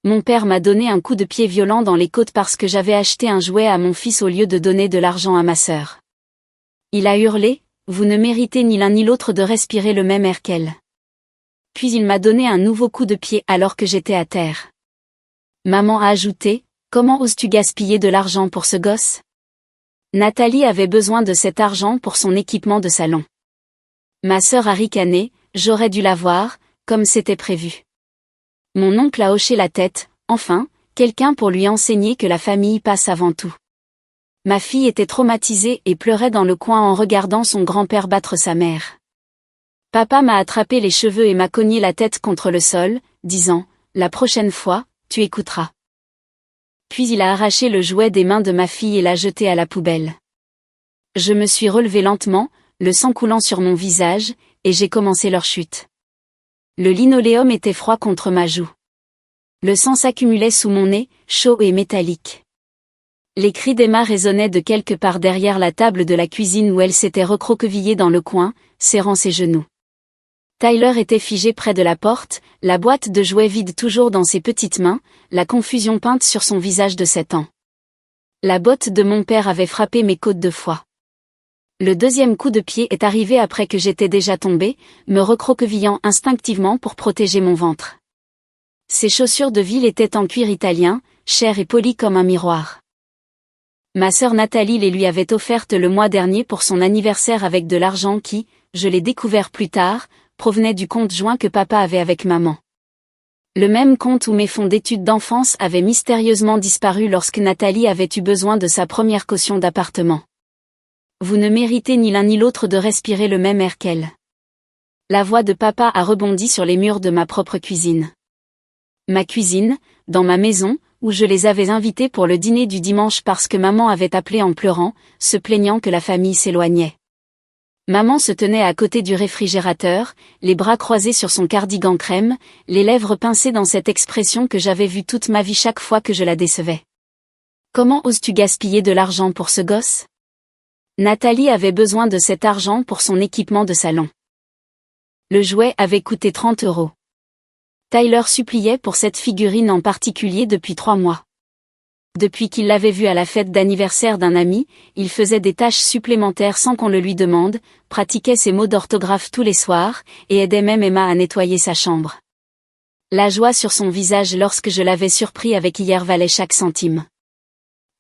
Mon père m'a donné un coup de pied violent dans les côtes parce que j'avais acheté un jouet à mon fils au lieu de donner de l'argent à ma sœur. Il a hurlé, « Vous ne méritez ni l'un ni l'autre de respirer le même air qu'elle. » Puis il m'a donné un nouveau coup de pied alors que j'étais à terre. Maman a ajouté, « Comment oses-tu gaspiller de l'argent pour ce gosse ? » Nathalie avait besoin de cet argent pour son équipement de salon. Ma sœur a ricané, « J'aurais dû l'avoir, comme c'était prévu. » Mon oncle a hoché la tête, enfin, quelqu'un pour lui enseigner que la famille passe avant tout. Ma fille était traumatisée et pleurait dans le coin en regardant son grand-père battre sa mère. Papa m'a attrapé les cheveux et m'a cogné la tête contre le sol, disant, « La prochaine fois, tu écouteras. » Puis il a arraché le jouet des mains de ma fille et l'a jeté à la poubelle. Je me suis relevée lentement, le sang coulant sur mon visage, et j'ai commencé leur chute. Le linoléum était froid contre ma joue. Le sang s'accumulait sous mon nez, chaud et métallique. Les cris d'Emma résonnaient de quelque part derrière la table de la cuisine où elle s'était recroquevillée dans le coin, serrant ses genoux. Tyler était figé près de la porte, la boîte de jouets vide toujours dans ses petites mains, la confusion peinte sur son visage de 7 ans. La botte de mon père avait frappé mes côtes 2 fois. Le deuxième coup de pied est arrivé après que j'étais déjà tombée, me recroquevillant instinctivement pour protéger mon ventre. Ses chaussures de ville étaient en cuir italien, chères et polies comme un miroir. Ma sœur Nathalie les lui avait offertes le mois dernier pour son anniversaire avec de l'argent qui, je l'ai découvert plus tard, provenait du compte joint que papa avait avec maman. Le même compte où mes fonds d'études d'enfance avaient mystérieusement disparu lorsque Nathalie avait eu besoin de sa première caution d'appartement. Vous ne méritez ni l'un ni l'autre de respirer le même air qu'elle. La voix de papa a rebondi sur les murs de ma propre cuisine. Ma cuisine, dans ma maison, où je les avais invités pour le dîner du dimanche parce que maman avait appelé en pleurant, se plaignant que la famille s'éloignait. Maman se tenait à côté du réfrigérateur, les bras croisés sur son cardigan crème, les lèvres pincées dans cette expression que j'avais vue toute ma vie chaque fois que je la décevais. Comment oses-tu gaspiller de l'argent pour ce gosse ? Nathalie avait besoin de cet argent pour son équipement de salon. Le jouet avait coûté 30 €. Tyler suppliait pour cette figurine en particulier depuis 3 mois. Depuis qu'il l'avait vue à la fête d'anniversaire d'un ami, il faisait des tâches supplémentaires sans qu'on le lui demande, pratiquait ses mots d'orthographe tous les soirs, et aidait même Emma à nettoyer sa chambre. La joie sur son visage lorsque je l'avais surpris avec hier valait chaque centime.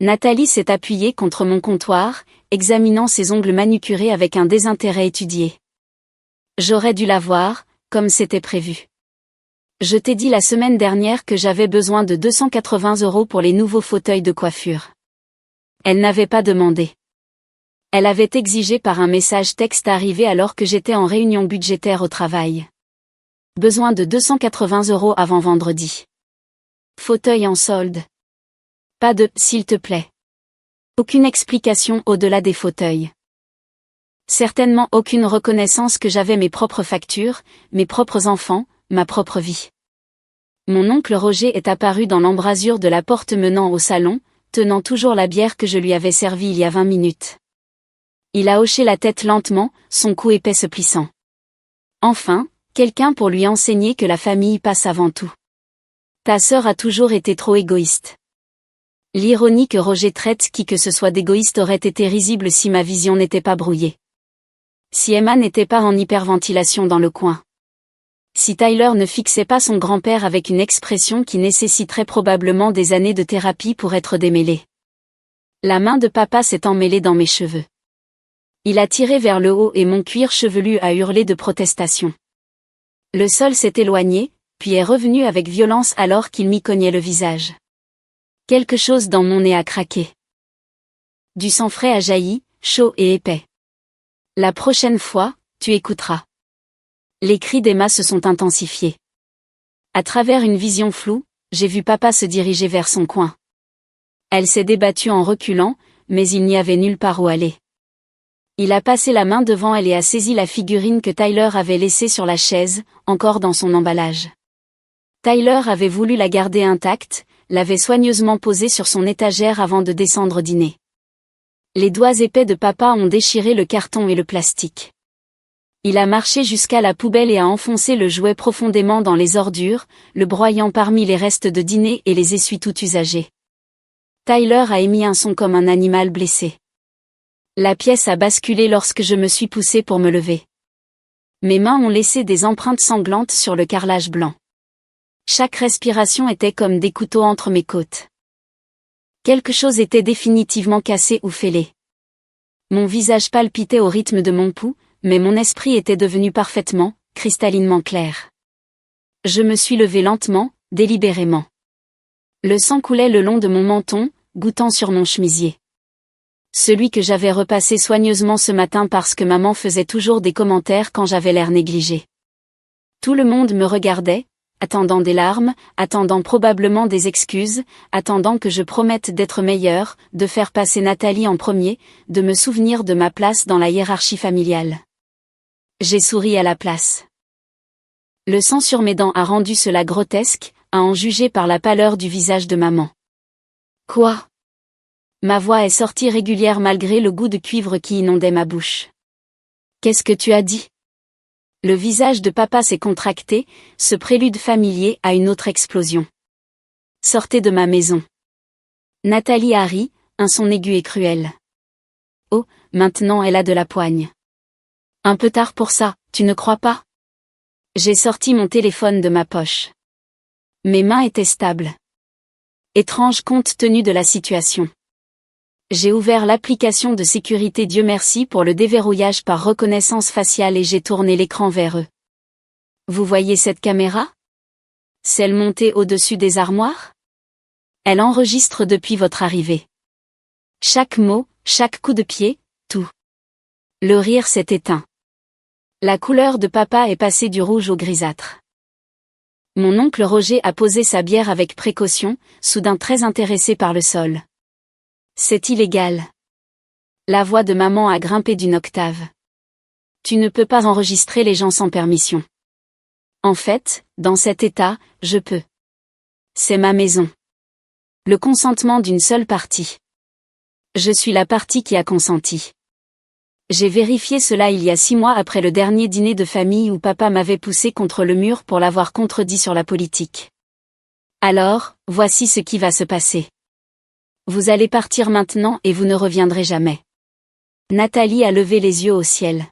Nathalie s'est appuyée contre mon comptoir, examinant ses ongles manucurés avec un désintérêt étudié. J'aurais dû la voir, comme c'était prévu. Je t'ai dit la semaine dernière que j'avais besoin de 280 € pour les nouveaux fauteuils de coiffure. Elle n'avait pas demandé. Elle avait exigé par un message texte arrivé alors que j'étais en réunion budgétaire au travail. Besoin de 280 € avant vendredi. Fauteuil en solde. Pas de « s'il te plaît ». Aucune explication au-delà des fauteuils. Certainement aucune reconnaissance que j'avais mes propres factures, mes propres enfants, ma propre vie. Mon oncle Roger est apparu dans l'embrasure de la porte menant au salon, tenant toujours la bière que je lui avais servie il y a 20 minutes. Il a hoché la tête lentement, son cou épais se plissant. Enfin, quelqu'un pour lui enseigner que la famille passe avant tout. Ta sœur a toujours été trop égoïste. L'ironie que Roger traite qui que ce soit d'égoïste aurait été risible si ma vision n'était pas brouillée. Si Emma n'était pas en hyperventilation dans le coin. Si Tyler ne fixait pas son grand-père avec une expression qui nécessiterait probablement des années de thérapie pour être démêlée. La main de papa s'est emmêlée dans mes cheveux. Il a tiré vers le haut et mon cuir chevelu a hurlé de protestation. Le sol s'est éloigné, puis est revenu avec violence alors qu'il m'y cognait le visage. Quelque chose dans mon nez a craqué. Du sang frais a jailli, chaud et épais. La prochaine fois, tu écouteras. Les cris d'Emma se sont intensifiés. À travers une vision floue, j'ai vu papa se diriger vers son coin. Elle s'est débattue en reculant, mais il n'y avait nulle part où aller. Il a passé la main devant elle et a saisi la figurine que Tyler avait laissée sur la chaise, encore dans son emballage. Tyler avait voulu la garder intacte, l'avait soigneusement posée sur son étagère avant de descendre dîner. Les doigts épais de papa ont déchiré le carton et le plastique. Il a marché jusqu'à la poubelle et a enfoncé le jouet profondément dans les ordures, le broyant parmi les restes de dîner et les essuie-tout usagés. Tyler a émis un son comme un animal blessé. La pièce a basculé lorsque je me suis poussée pour me lever. Mes mains ont laissé des empreintes sanglantes sur le carrelage blanc. Chaque respiration était comme des couteaux entre mes côtes. Quelque chose était définitivement cassé ou fêlé. Mon visage palpitait au rythme de mon pouls, mais mon esprit était devenu parfaitement, cristallinement clair. Je me suis levée lentement, délibérément. Le sang coulait le long de mon menton, gouttant sur mon chemisier. Celui que j'avais repassé soigneusement ce matin parce que maman faisait toujours des commentaires quand j'avais l'air négligé. Tout le monde me regardait, attendant des larmes, attendant probablement des excuses, attendant que je promette d'être meilleure, de faire passer Nathalie en premier, de me souvenir de ma place dans la hiérarchie familiale. J'ai souri à la place. Le sang sur mes dents a rendu cela grotesque, à en juger par la pâleur du visage de maman. Quoi ? Ma voix est sortie régulière malgré le goût de cuivre qui inondait ma bouche. Qu'est-ce que tu as dit ? Le visage de papa s'est contracté, ce prélude familier à une autre explosion. Sortez de ma maison. Nathalie a ri, un son aigu et cruel. Oh, maintenant elle a de la poigne. Un peu tard pour ça, tu ne crois pas ? J'ai sorti mon téléphone de ma poche. Mes mains étaient stables. Étrange compte tenu de la situation. J'ai ouvert l'application de sécurité Dieu merci pour le déverrouillage par reconnaissance faciale et j'ai tourné l'écran vers eux. Vous voyez cette caméra ? Celle montée au-dessus des armoires ? Elle enregistre depuis votre arrivée. Chaque mot, chaque coup de pied, tout. Le rire s'est éteint. La couleur de papa est passée du rouge au grisâtre. Mon oncle Roger a posé sa bière avec précaution, soudain très intéressé par le sol. C'est illégal. La voix de maman a grimpé d'une octave. Tu ne peux pas enregistrer les gens sans permission. En fait, dans cet état, je peux. C'est ma maison. Le consentement d'une seule partie. Je suis la partie qui a consenti. J'ai vérifié cela il y a 6 mois après le dernier dîner de famille où papa m'avait poussé contre le mur pour l'avoir contredit sur la politique. Alors, voici ce qui va se passer. Vous allez partir maintenant et vous ne reviendrez jamais. Nathalie a levé les yeux au ciel.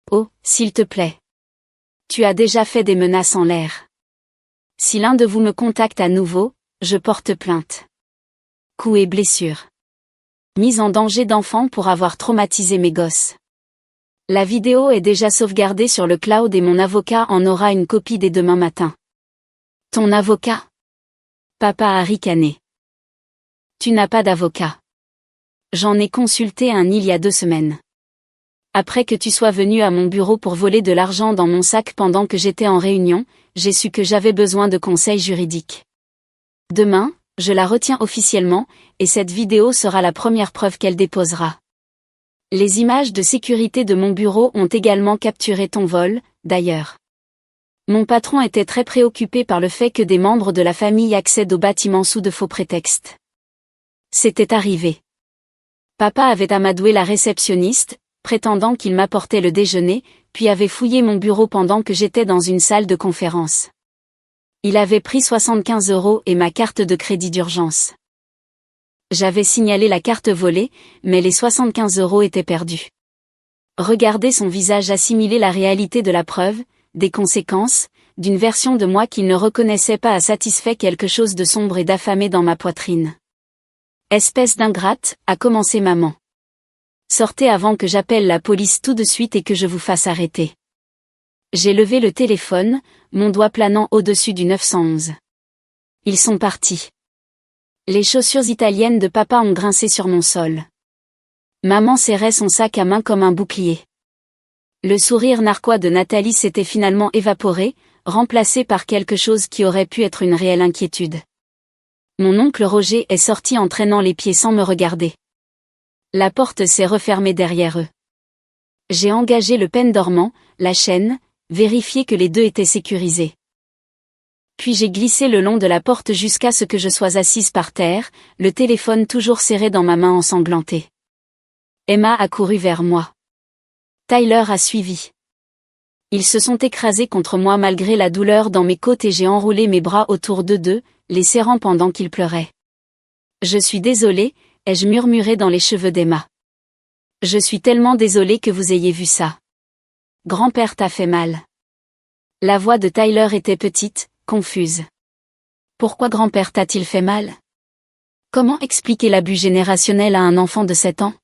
Oh, s'il te plaît. Tu as déjà fait des menaces en l'air. Si l'un de vous me contacte à nouveau, je porte plainte. Coups et blessures. Mise en danger d'enfant pour avoir traumatisé mes gosses. La vidéo est déjà sauvegardée sur le cloud et mon avocat en aura une copie dès demain matin. Ton avocat ? Papa a ricané. Tu n'as pas d'avocat. J'en ai consulté un il y a 2 semaines. Après que tu sois venu à mon bureau pour voler de l'argent dans mon sac pendant que j'étais en réunion, j'ai su que j'avais besoin de conseils juridiques. Demain, je la retiens officiellement, et cette vidéo sera la première preuve qu'elle déposera. Les images de sécurité de mon bureau ont également capturé ton vol, d'ailleurs. Mon patron était très préoccupé par le fait que des membres de la famille accèdent au bâtiment sous de faux prétextes. C'était arrivé. Papa avait amadoué la réceptionniste, prétendant qu'il m'apportait le déjeuner, puis avait fouillé mon bureau pendant que j'étais dans une salle de conférence. Il avait pris 75 € et ma carte de crédit d'urgence. J'avais signalé la carte volée, mais les 75 € étaient perdus. Regarder son visage assimiler la réalité de la preuve, des conséquences, d'une version de moi qu'il ne reconnaissait pas a satisfait quelque chose de sombre et d'affamé dans ma poitrine. Espèce d'ingrate, a commencé maman. Sortez avant que j'appelle la police tout de suite et que je vous fasse arrêter. J'ai levé le téléphone, mon doigt planant au-dessus du 911. Ils sont partis. Les chaussures italiennes de papa ont grincé sur mon sol. Maman serrait son sac à main comme un bouclier. Le sourire narquois de Nathalie s'était finalement évaporé, remplacé par quelque chose qui aurait pu être une réelle inquiétude. Mon oncle Roger est sorti en traînant les pieds sans me regarder. La porte s'est refermée derrière eux. J'ai engagé le pêne dormant, la chaîne, vérifié que les deux étaient sécurisés. Puis j'ai glissé le long de la porte jusqu'à ce que je sois assise par terre, le téléphone toujours serré dans ma main ensanglantée. Emma a couru vers moi. Tyler a suivi. Ils se sont écrasés contre moi malgré la douleur dans mes côtes et j'ai enroulé mes bras autour d'eux deux, les serrant pendant qu'ils pleuraient. Je suis désolée, ai-je murmuré dans les cheveux d'Emma. Je suis tellement désolée que vous ayez vu ça. Grand-père t'a fait mal. La voix de Tyler était petite, confuse. Pourquoi grand-père t'a-t-il fait mal? Comment expliquer l'abus générationnel à un enfant de 7 ans?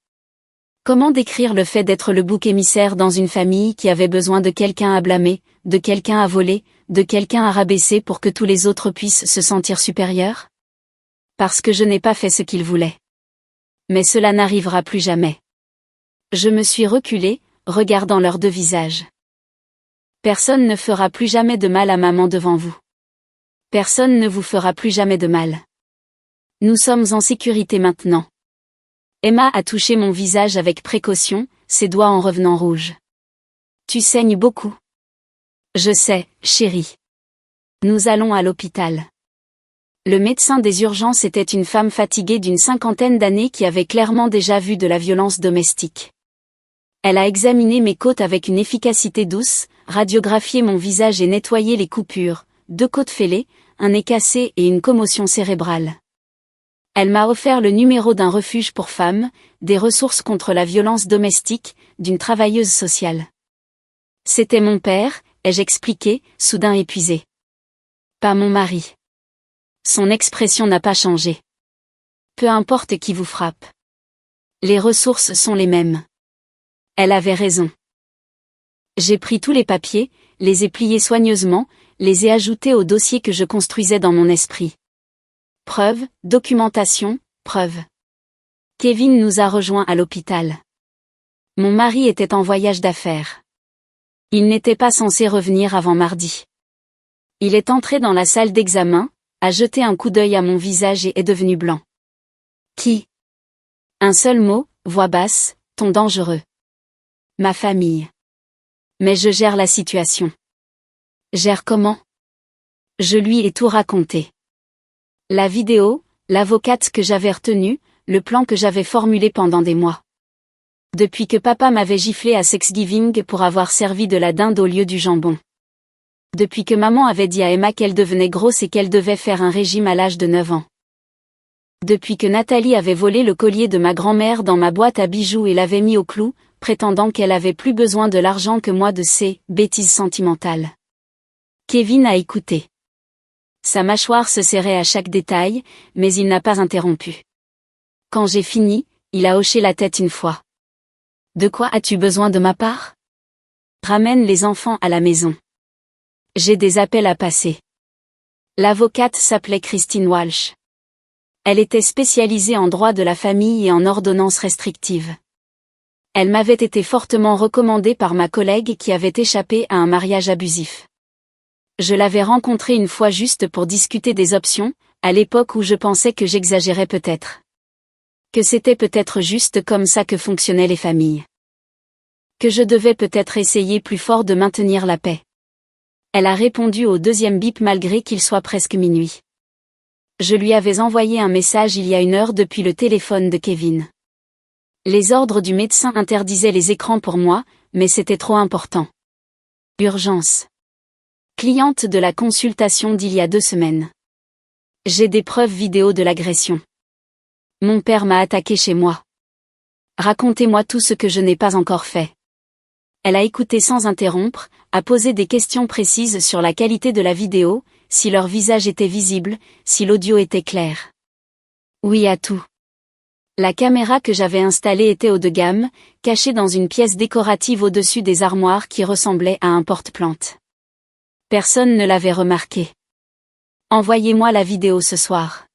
Comment décrire le fait d'être le bouc émissaire dans une famille qui avait besoin de quelqu'un à blâmer, de quelqu'un à voler, de quelqu'un à rabaisser pour que tous les autres puissent se sentir supérieurs? Parce que je n'ai pas fait ce qu'ils voulaient. Mais cela n'arrivera plus jamais. Je me suis reculée, regardant leurs deux visages. Personne ne fera plus jamais de mal à maman devant vous. Personne ne vous fera plus jamais de mal. Nous sommes en sécurité maintenant. Emma a touché mon visage avec précaution, ses doigts en revenant rouges. Tu saignes beaucoup. Je sais, chérie. Nous allons à l'hôpital. Le médecin des urgences était une femme fatiguée d'une 50aine d'années qui avait clairement déjà vu de la violence domestique. Elle a examiné mes côtes avec une efficacité douce, radiographié mon visage et nettoyé les coupures, 2 côtes fêlées, un nez cassé et une commotion cérébrale. Elle m'a offert le numéro d'un refuge pour femmes, des ressources contre la violence domestique, d'une travailleuse sociale. C'était mon père, ai-je expliqué, soudain épuisé. Pas mon mari. Son expression n'a pas changé. Peu importe qui vous frappe. Les ressources sont les mêmes. Elle avait raison. J'ai pris tous les papiers, les ai pliés soigneusement, les ai ajoutés au dossier que je construisais dans mon esprit. Preuve, documentation, preuve. Kevin nous a rejoints à l'hôpital. Mon mari était en voyage d'affaires. Il n'était pas censé revenir avant mardi. Il est entré dans la salle d'examen, a jeté un coup d'œil à mon visage et est devenu blanc. Qui? Un seul mot, voix basse, ton dangereux. Ma famille. Mais je gère la situation. Gère comment? Je lui ai tout raconté. La vidéo, l'avocate que j'avais retenue, le plan que j'avais formulé pendant des mois. Depuis que papa m'avait giflé à Thanksgiving pour avoir servi de la dinde au lieu du jambon. Depuis que maman avait dit à Emma qu'elle devenait grosse et qu'elle devait faire un régime à l'âge de 9 ans. Depuis que Nathalie avait volé le collier de ma grand-mère dans ma boîte à bijoux et l'avait mis au clou, prétendant qu'elle avait plus besoin de l'argent que moi de ses bêtises sentimentales. Kevin a écouté. Sa mâchoire se serrait à chaque détail, mais il n'a pas interrompu. Quand j'ai fini, il a hoché la tête une fois. De quoi as-tu besoin de ma part? Ramène les enfants à la maison. J'ai des appels à passer. L'avocate s'appelait Christine Walsh. Elle était spécialisée en droit de la famille et en ordonnances restrictives. Elle m'avait été fortement recommandée par ma collègue qui avait échappé à un mariage abusif. Je l'avais rencontrée une fois juste pour discuter des options, à l'époque où je pensais que j'exagérais peut-être. Que c'était peut-être juste comme ça que fonctionnaient les familles. Que je devais peut-être essayer plus fort de maintenir la paix. Elle a répondu au deuxième bip malgré qu'il soit presque minuit. Je lui avais envoyé un message il y a 1 heure depuis le téléphone de Kevin. Les ordres du médecin interdisaient les écrans pour moi, mais c'était trop important. Urgence. Cliente de la consultation d'il y a 2 semaines. J'ai des preuves vidéo de l'agression. Mon père m'a attaqué chez moi. Racontez-moi tout ce que je n'ai pas encore fait. Elle a écouté sans interrompre, a posé des questions précises sur la qualité de la vidéo, si leur visage était visible, si l'audio était clair. Oui à tout. La caméra que j'avais installée était haut de gamme, cachée dans une pièce décorative au-dessus des armoires qui ressemblait à un porte-plante. Personne ne l'avait remarqué. Envoyez-moi la vidéo ce soir.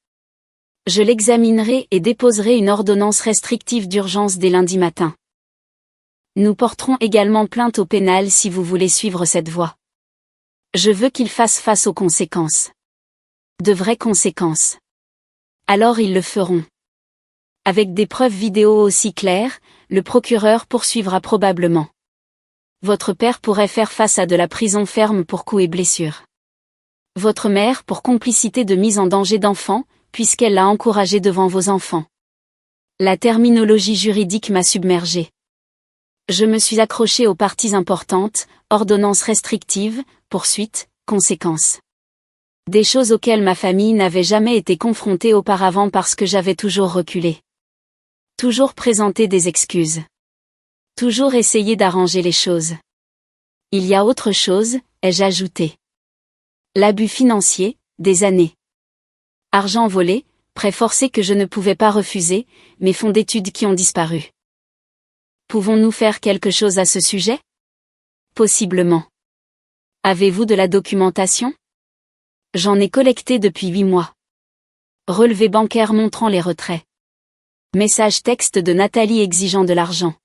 Je l'examinerai et déposerai une ordonnance restrictive d'urgence dès lundi matin. Nous porterons également plainte au pénal si vous voulez suivre cette voie. Je veux qu'ils fassent face aux conséquences. De vraies conséquences. Alors ils le feront. Avec des preuves vidéo aussi claires, le procureur poursuivra probablement. Votre père pourrait faire face à de la prison ferme pour coups et blessures. Votre mère pour complicité de mise en danger d'enfants, puisqu'elle l'a encouragé devant vos enfants. La terminologie juridique m'a submergée. Je me suis accroché aux parties importantes, ordonnances restrictives, poursuites, conséquences. Des choses auxquelles ma famille n'avait jamais été confrontée auparavant parce que j'avais toujours reculé. Toujours présenté des excuses. Toujours essayé d'arranger les choses. Il y a autre chose, ai-je ajouté. L'abus financier, des années. Argent volé, prêts forcés que je ne pouvais pas refuser, mes fonds d'études qui ont disparu. Pouvons-nous faire quelque chose à ce sujet? Possiblement. Avez-vous de la documentation? J'en ai collecté depuis 8 mois. Relevé bancaire montrant les retraits. Message texte de Nathalie exigeant de l'argent.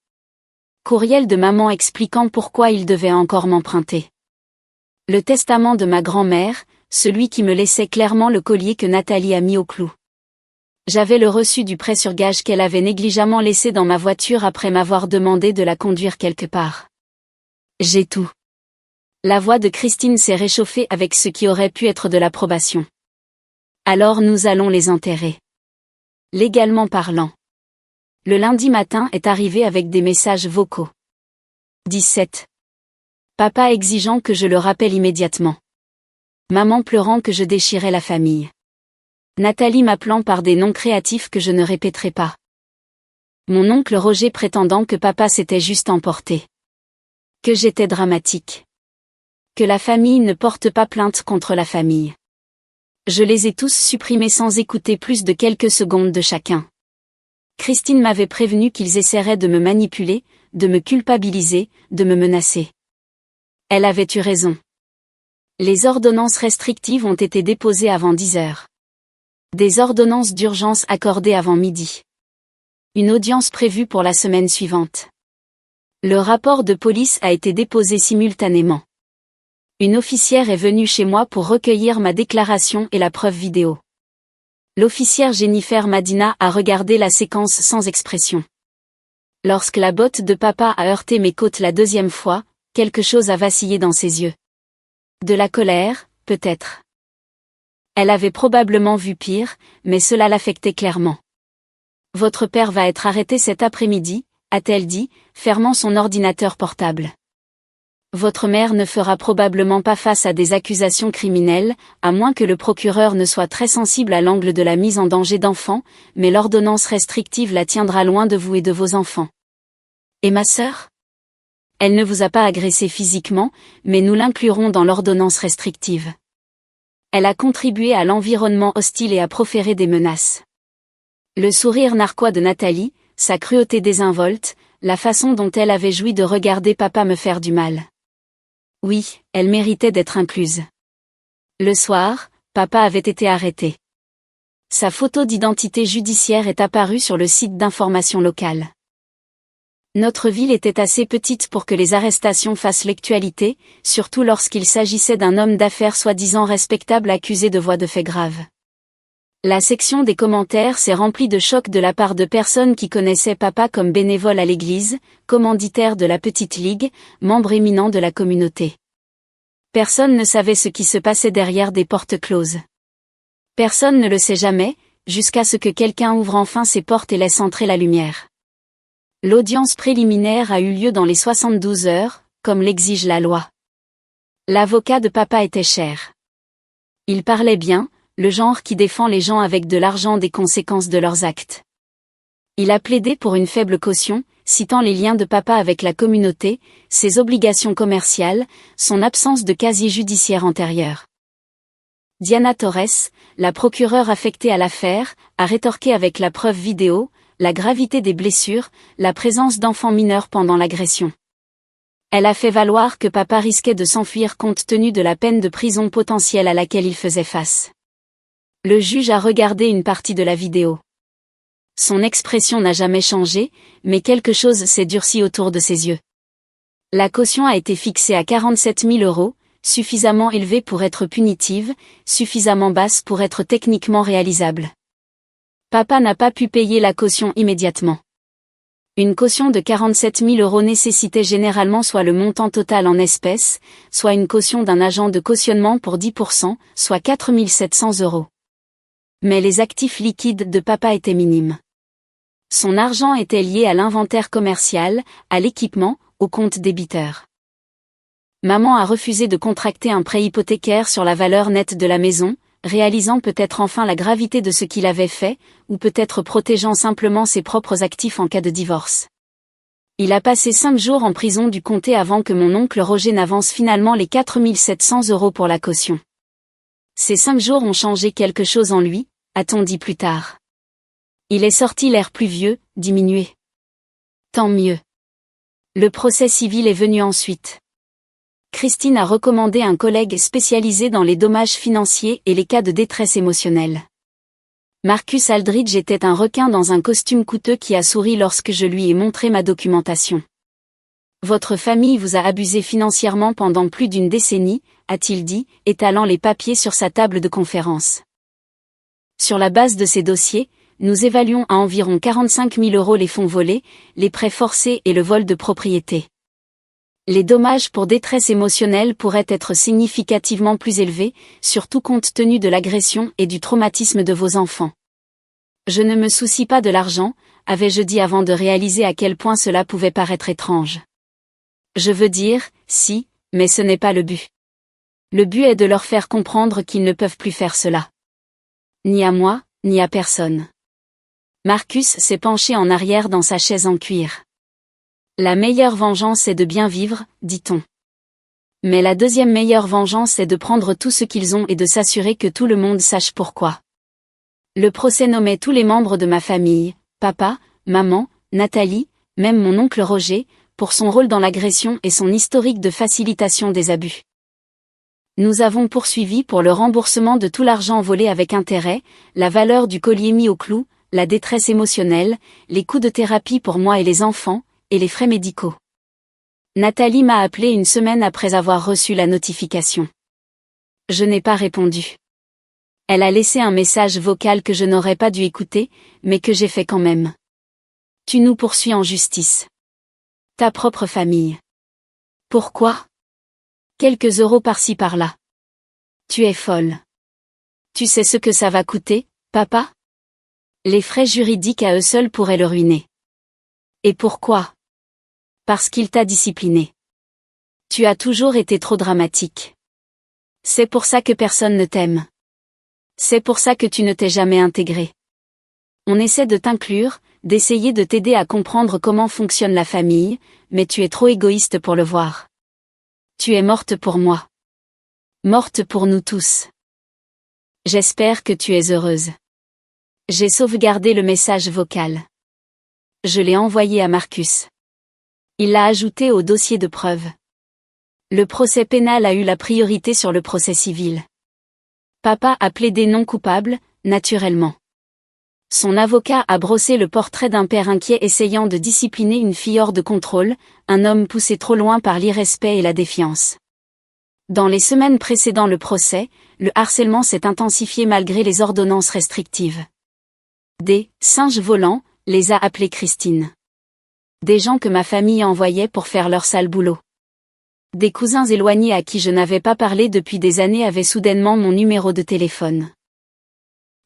Courriel de maman expliquant pourquoi il devait encore m'emprunter. Le testament de ma grand-mère, celui qui me laissait clairement le collier que Nathalie a mis au clou. J'avais le reçu du prêt sur gage qu'elle avait négligemment laissé dans ma voiture après m'avoir demandé de la conduire quelque part. J'ai tout. La voix de Christine s'est réchauffée avec ce qui aurait pu être de l'approbation. Alors nous allons les enterrer. Légalement parlant. Le lundi matin est arrivé avec des messages vocaux. 17. Papa exigeant que je le rappelle immédiatement. Maman pleurant que je déchirais la famille. Nathalie m'appelant par des noms créatifs que je ne répéterai pas. Mon oncle Roger prétendant que papa s'était juste emporté. Que j'étais dramatique. Que la famille ne porte pas plainte contre la famille. Je les ai tous supprimés sans écouter plus de quelques secondes de chacun. Christine m'avait prévenu qu'ils essaieraient de me manipuler, de me culpabiliser, de me menacer. Elle avait eu raison. Les ordonnances restrictives ont été déposées avant 10 heures. Des ordonnances d'urgence accordées avant midi. Une audience prévue pour la semaine suivante. Le rapport de police a été déposé simultanément. Une officière est venue chez moi pour recueillir ma déclaration et la preuve vidéo. L'officière Jennifer Madina a regardé la séquence sans expression. Lorsque la botte de papa a heurté mes côtes la deuxième fois, quelque chose a vacillé dans ses yeux. De la colère, peut-être. Elle avait probablement vu pire, mais cela l'affectait clairement. Votre père va être arrêté cet après-midi, a-t-elle dit, fermant son ordinateur portable. Votre mère ne fera probablement pas face à des accusations criminelles, à moins que le procureur ne soit très sensible à l'angle de la mise en danger d'enfants, mais l'ordonnance restrictive la tiendra loin de vous et de vos enfants. Et ma sœur? Elle ne vous a pas agressé physiquement, mais nous l'inclurons dans l'ordonnance restrictive. Elle a contribué à l'environnement hostile et a proféré des menaces. Le sourire narquois de Nathalie, sa cruauté désinvolte, la façon dont elle avait joui de regarder papa me faire du mal. Oui, elle méritait d'être incluse. Le soir, papa avait été arrêté. Sa photo d'identité judiciaire est apparue sur le site d'information locale. Notre ville était assez petite pour que les arrestations fassent l'actualité, surtout lorsqu'il s'agissait d'un homme d'affaires soi-disant respectable accusé de voies de faits graves. La section des commentaires s'est remplie de chocs de la part de personnes qui connaissaient papa comme bénévole à l'église, commanditaire de la petite ligue, membre éminent de la communauté. Personne ne savait ce qui se passait derrière des portes closes. Personne ne le sait jamais, jusqu'à ce que quelqu'un ouvre enfin ses portes et laisse entrer la lumière. L'audience préliminaire a eu lieu dans les 72 heures, comme l'exige la loi. L'avocat de papa était cher. Il parlait bien, le genre qui défend les gens avec de l'argent des conséquences de leurs actes. Il a plaidé pour une faible caution, citant les liens de papa avec la communauté, ses obligations commerciales, son absence de casier judiciaire antérieur. Diana Torres, la procureure affectée à l'affaire, a rétorqué avec la preuve vidéo, la gravité des blessures, la présence d'enfants mineurs pendant l'agression. Elle a fait valoir que papa risquait de s'enfuir compte tenu de la peine de prison potentielle à laquelle il faisait face. Le juge a regardé une partie de la vidéo. Son expression n'a jamais changé, mais quelque chose s'est durci autour de ses yeux. La caution a été fixée à 47 000 €, suffisamment élevée pour être punitive, suffisamment basse pour être techniquement réalisable. Papa n'a pas pu payer la caution immédiatement. Une caution de 47 000 € nécessitait généralement soit le montant total en espèces, soit une caution d'un agent de cautionnement pour 10%, soit 4 700 €. Mais les actifs liquides de papa étaient minimes. Son argent était lié à l'inventaire commercial, à l'équipement, au compte débiteur. Maman a refusé de contracter un prêt hypothécaire sur la valeur nette de la maison, réalisant peut-être enfin la gravité de ce qu'il avait fait, ou peut-être protégeant simplement ses propres actifs en cas de divorce. Il a passé 5 jours en prison du comté avant que mon oncle Roger n'avance finalement les 4 700 € pour la caution. Ces 5 jours ont changé quelque chose en lui, a-t-on dit plus tard. Il est sorti l'air plus vieux, diminué. Tant mieux. Le procès civil est venu ensuite. Christine a recommandé un collègue spécialisé dans les dommages financiers et les cas de détresse émotionnelle. Marcus Aldridge était un requin dans un costume coûteux qui a souri lorsque je lui ai montré ma documentation. Votre famille vous a abusé financièrement pendant plus d'une décennie, a-t-il dit, étalant les papiers sur sa table de conférence. Sur la base de ces dossiers, nous évaluons à environ 45 000 € les fonds volés, les prêts forcés et le vol de propriété. Les dommages pour détresse émotionnelle pourraient être significativement plus élevés, surtout compte tenu de l'agression et du traumatisme de vos enfants. Je ne me soucie pas de l'argent, avais-je dit avant de réaliser à quel point cela pouvait paraître étrange. Je veux dire, si, mais ce n'est pas le but. Le but est de leur faire comprendre qu'ils ne peuvent plus faire cela. Ni à moi, ni à personne. Marcus s'est penché en arrière dans sa chaise en cuir. La meilleure vengeance est de bien vivre, dit-on. Mais la deuxième meilleure vengeance est de prendre tout ce qu'ils ont et de s'assurer que tout le monde sache pourquoi. Le procès nommait tous les membres de ma famille, papa, maman, Nathalie, même mon oncle Roger, pour son rôle dans l'agression et son historique de facilitation des abus. Nous avons poursuivi pour le remboursement de tout l'argent volé avec intérêt, la valeur du collier mis au clou, la détresse émotionnelle, les coûts de thérapie pour moi et les enfants, et les frais médicaux. Nathalie m'a appelé une semaine après avoir reçu la notification. Je n'ai pas répondu. Elle a laissé un message vocal que je n'aurais pas dû écouter, mais que j'ai fait quand même. Tu nous poursuis en justice. Ta propre famille. Pourquoi? Quelques euros par-ci par-là. Tu es folle. Tu sais ce que ça va coûter, papa? Les frais juridiques à eux seuls pourraient le ruiner. Et pourquoi? Parce qu'il t'a discipliné. Tu as toujours été trop dramatique. C'est pour ça que personne ne t'aime. C'est pour ça que tu ne t'es jamais intégré. On essaie de t'inclure, d'essayer de t'aider à comprendre comment fonctionne la famille, mais tu es trop égoïste pour le voir. Tu es morte pour moi. Morte pour nous tous. J'espère que tu es heureuse. J'ai sauvegardé le message vocal. Je l'ai envoyé à Marcus. Il l'a ajouté au dossier de preuve. Le procès pénal a eu la priorité sur le procès civil. Papa a plaidé non coupable, naturellement. Son avocat a brossé le portrait d'un père inquiet essayant de discipliner une fille hors de contrôle, un homme poussé trop loin par l'irrespect et la défiance. Dans les semaines précédant le procès, le harcèlement s'est intensifié malgré les ordonnances restrictives. Des « singes volants » les a appelés Christine. Des gens que ma famille envoyait pour faire leur sale boulot. Des cousins éloignés à qui je n'avais pas parlé depuis des années avaient soudainement mon numéro de téléphone.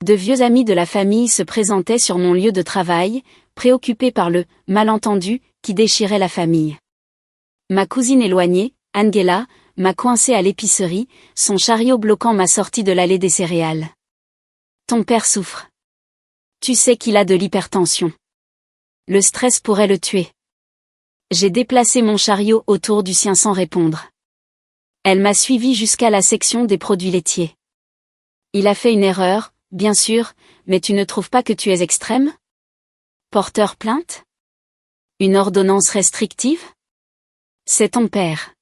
De vieux amis de la famille se présentaient sur mon lieu de travail, préoccupés par le « malentendu » qui déchirait la famille. Ma cousine éloignée, Angela, m'a coincée à l'épicerie, son chariot bloquant ma sortie de l'allée des céréales. Ton père souffre. Tu sais qu'il a de l'hypertension. Le stress pourrait le tuer. J'ai déplacé mon chariot autour du sien sans répondre. Elle m'a suivi jusqu'à la section des produits laitiers. Il a fait une erreur, bien sûr, mais tu ne trouves pas que tu es extrême? Porteur plainte? Une ordonnance restrictive? C'est ton père.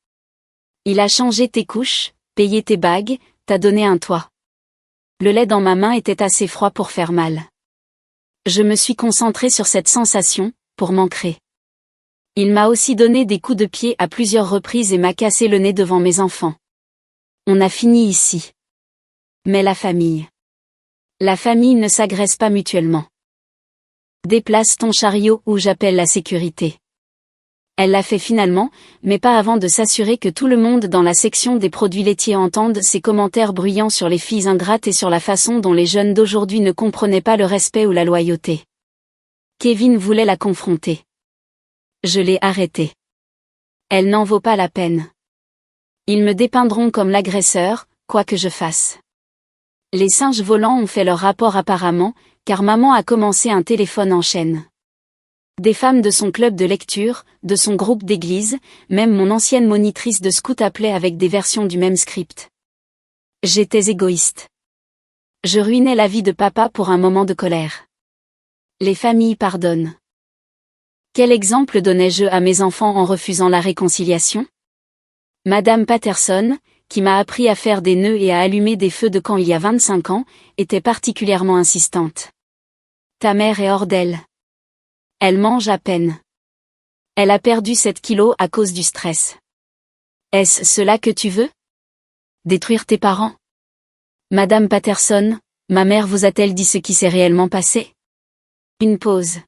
Il a changé tes couches, payé tes bagues, t'a donné un toit. Le lait dans ma main était assez froid pour faire mal. Je me suis concentrée sur cette sensation, pour m'ancrer. Il m'a aussi donné des coups de pied à plusieurs reprises et m'a cassé le nez devant mes enfants. On a fini ici. Mais la famille. La famille ne s'agresse pas mutuellement. Déplace ton chariot ou j'appelle la sécurité. Elle l'a fait finalement, mais pas avant de s'assurer que tout le monde dans la section des produits laitiers entende ses commentaires bruyants sur les filles ingrates et sur la façon dont les jeunes d'aujourd'hui ne comprenaient pas le respect ou la loyauté. Kevin voulait la confronter. Je l'ai arrêtée. Elle n'en vaut pas la peine. Ils me dépeindront comme l'agresseur, quoi que je fasse. Les singes volants ont fait leur rapport apparemment, car maman a commencé un téléphone en chaîne. Des femmes de son club de lecture, de son groupe d'église, même mon ancienne monitrice de scout appelait avec des versions du même script. J'étais égoïste. Je ruinais la vie de papa pour un moment de colère. Les familles pardonnent. Quel exemple donnais-je à mes enfants en refusant la réconciliation? Madame Patterson, qui m'a appris à faire des nœuds et à allumer des feux de camp il y a 25 ans, était particulièrement insistante. Ta mère est hors d'elle. Elle mange à peine. Elle a perdu 7 kilos à cause du stress. Est-ce cela que tu veux? Détruire tes parents? Madame Patterson, ma mère vous a-t-elle dit ce qui s'est réellement passé? Une pause.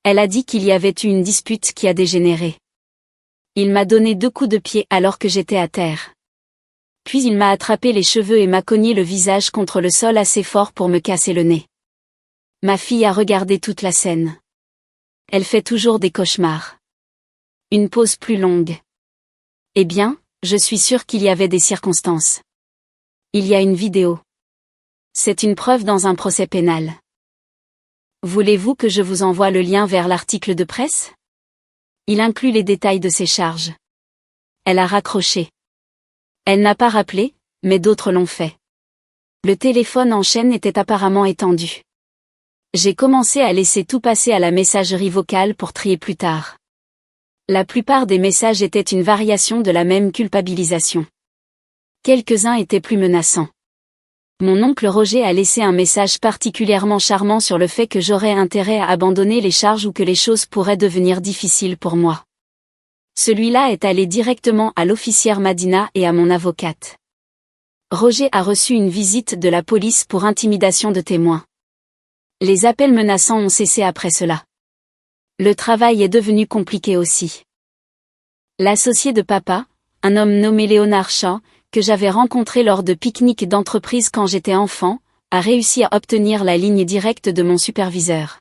Elle a dit qu'il y avait eu une dispute qui a dégénéré. Il m'a donné 2 coups de pied alors que j'étais à terre. Puis il m'a attrapé les cheveux et m'a cogné le visage contre le sol assez fort pour me casser le nez. Ma fille a regardé toute la scène. Elle fait toujours des cauchemars. Une pause plus longue. Eh bien, je suis sûre qu'il y avait des circonstances. Il y a une vidéo. C'est une preuve dans un procès pénal. Voulez-vous que je vous envoie le lien vers l'article de presse? Il inclut les détails de ses charges. Elle a raccroché. Elle n'a pas rappelé, mais d'autres l'ont fait. Le téléphone en chaîne était apparemment étendu. J'ai commencé à laisser tout passer à la messagerie vocale pour trier plus tard. La plupart des messages étaient une variation de la même culpabilisation. Quelques-uns étaient plus menaçants. Mon oncle Roger a laissé un message particulièrement charmant sur le fait que j'aurais intérêt à abandonner les charges ou que les choses pourraient devenir difficiles pour moi. Celui-là est allé directement à l'officière Madina et à mon avocate. Roger a reçu une visite de la police pour intimidation de témoins. Les appels menaçants ont cessé après cela. Le travail est devenu compliqué aussi. L'associé de papa, un homme nommé Léonard Shaw, que j'avais rencontré lors de pique-niques d'entreprise quand j'étais enfant, a réussi à obtenir la ligne directe de mon superviseur.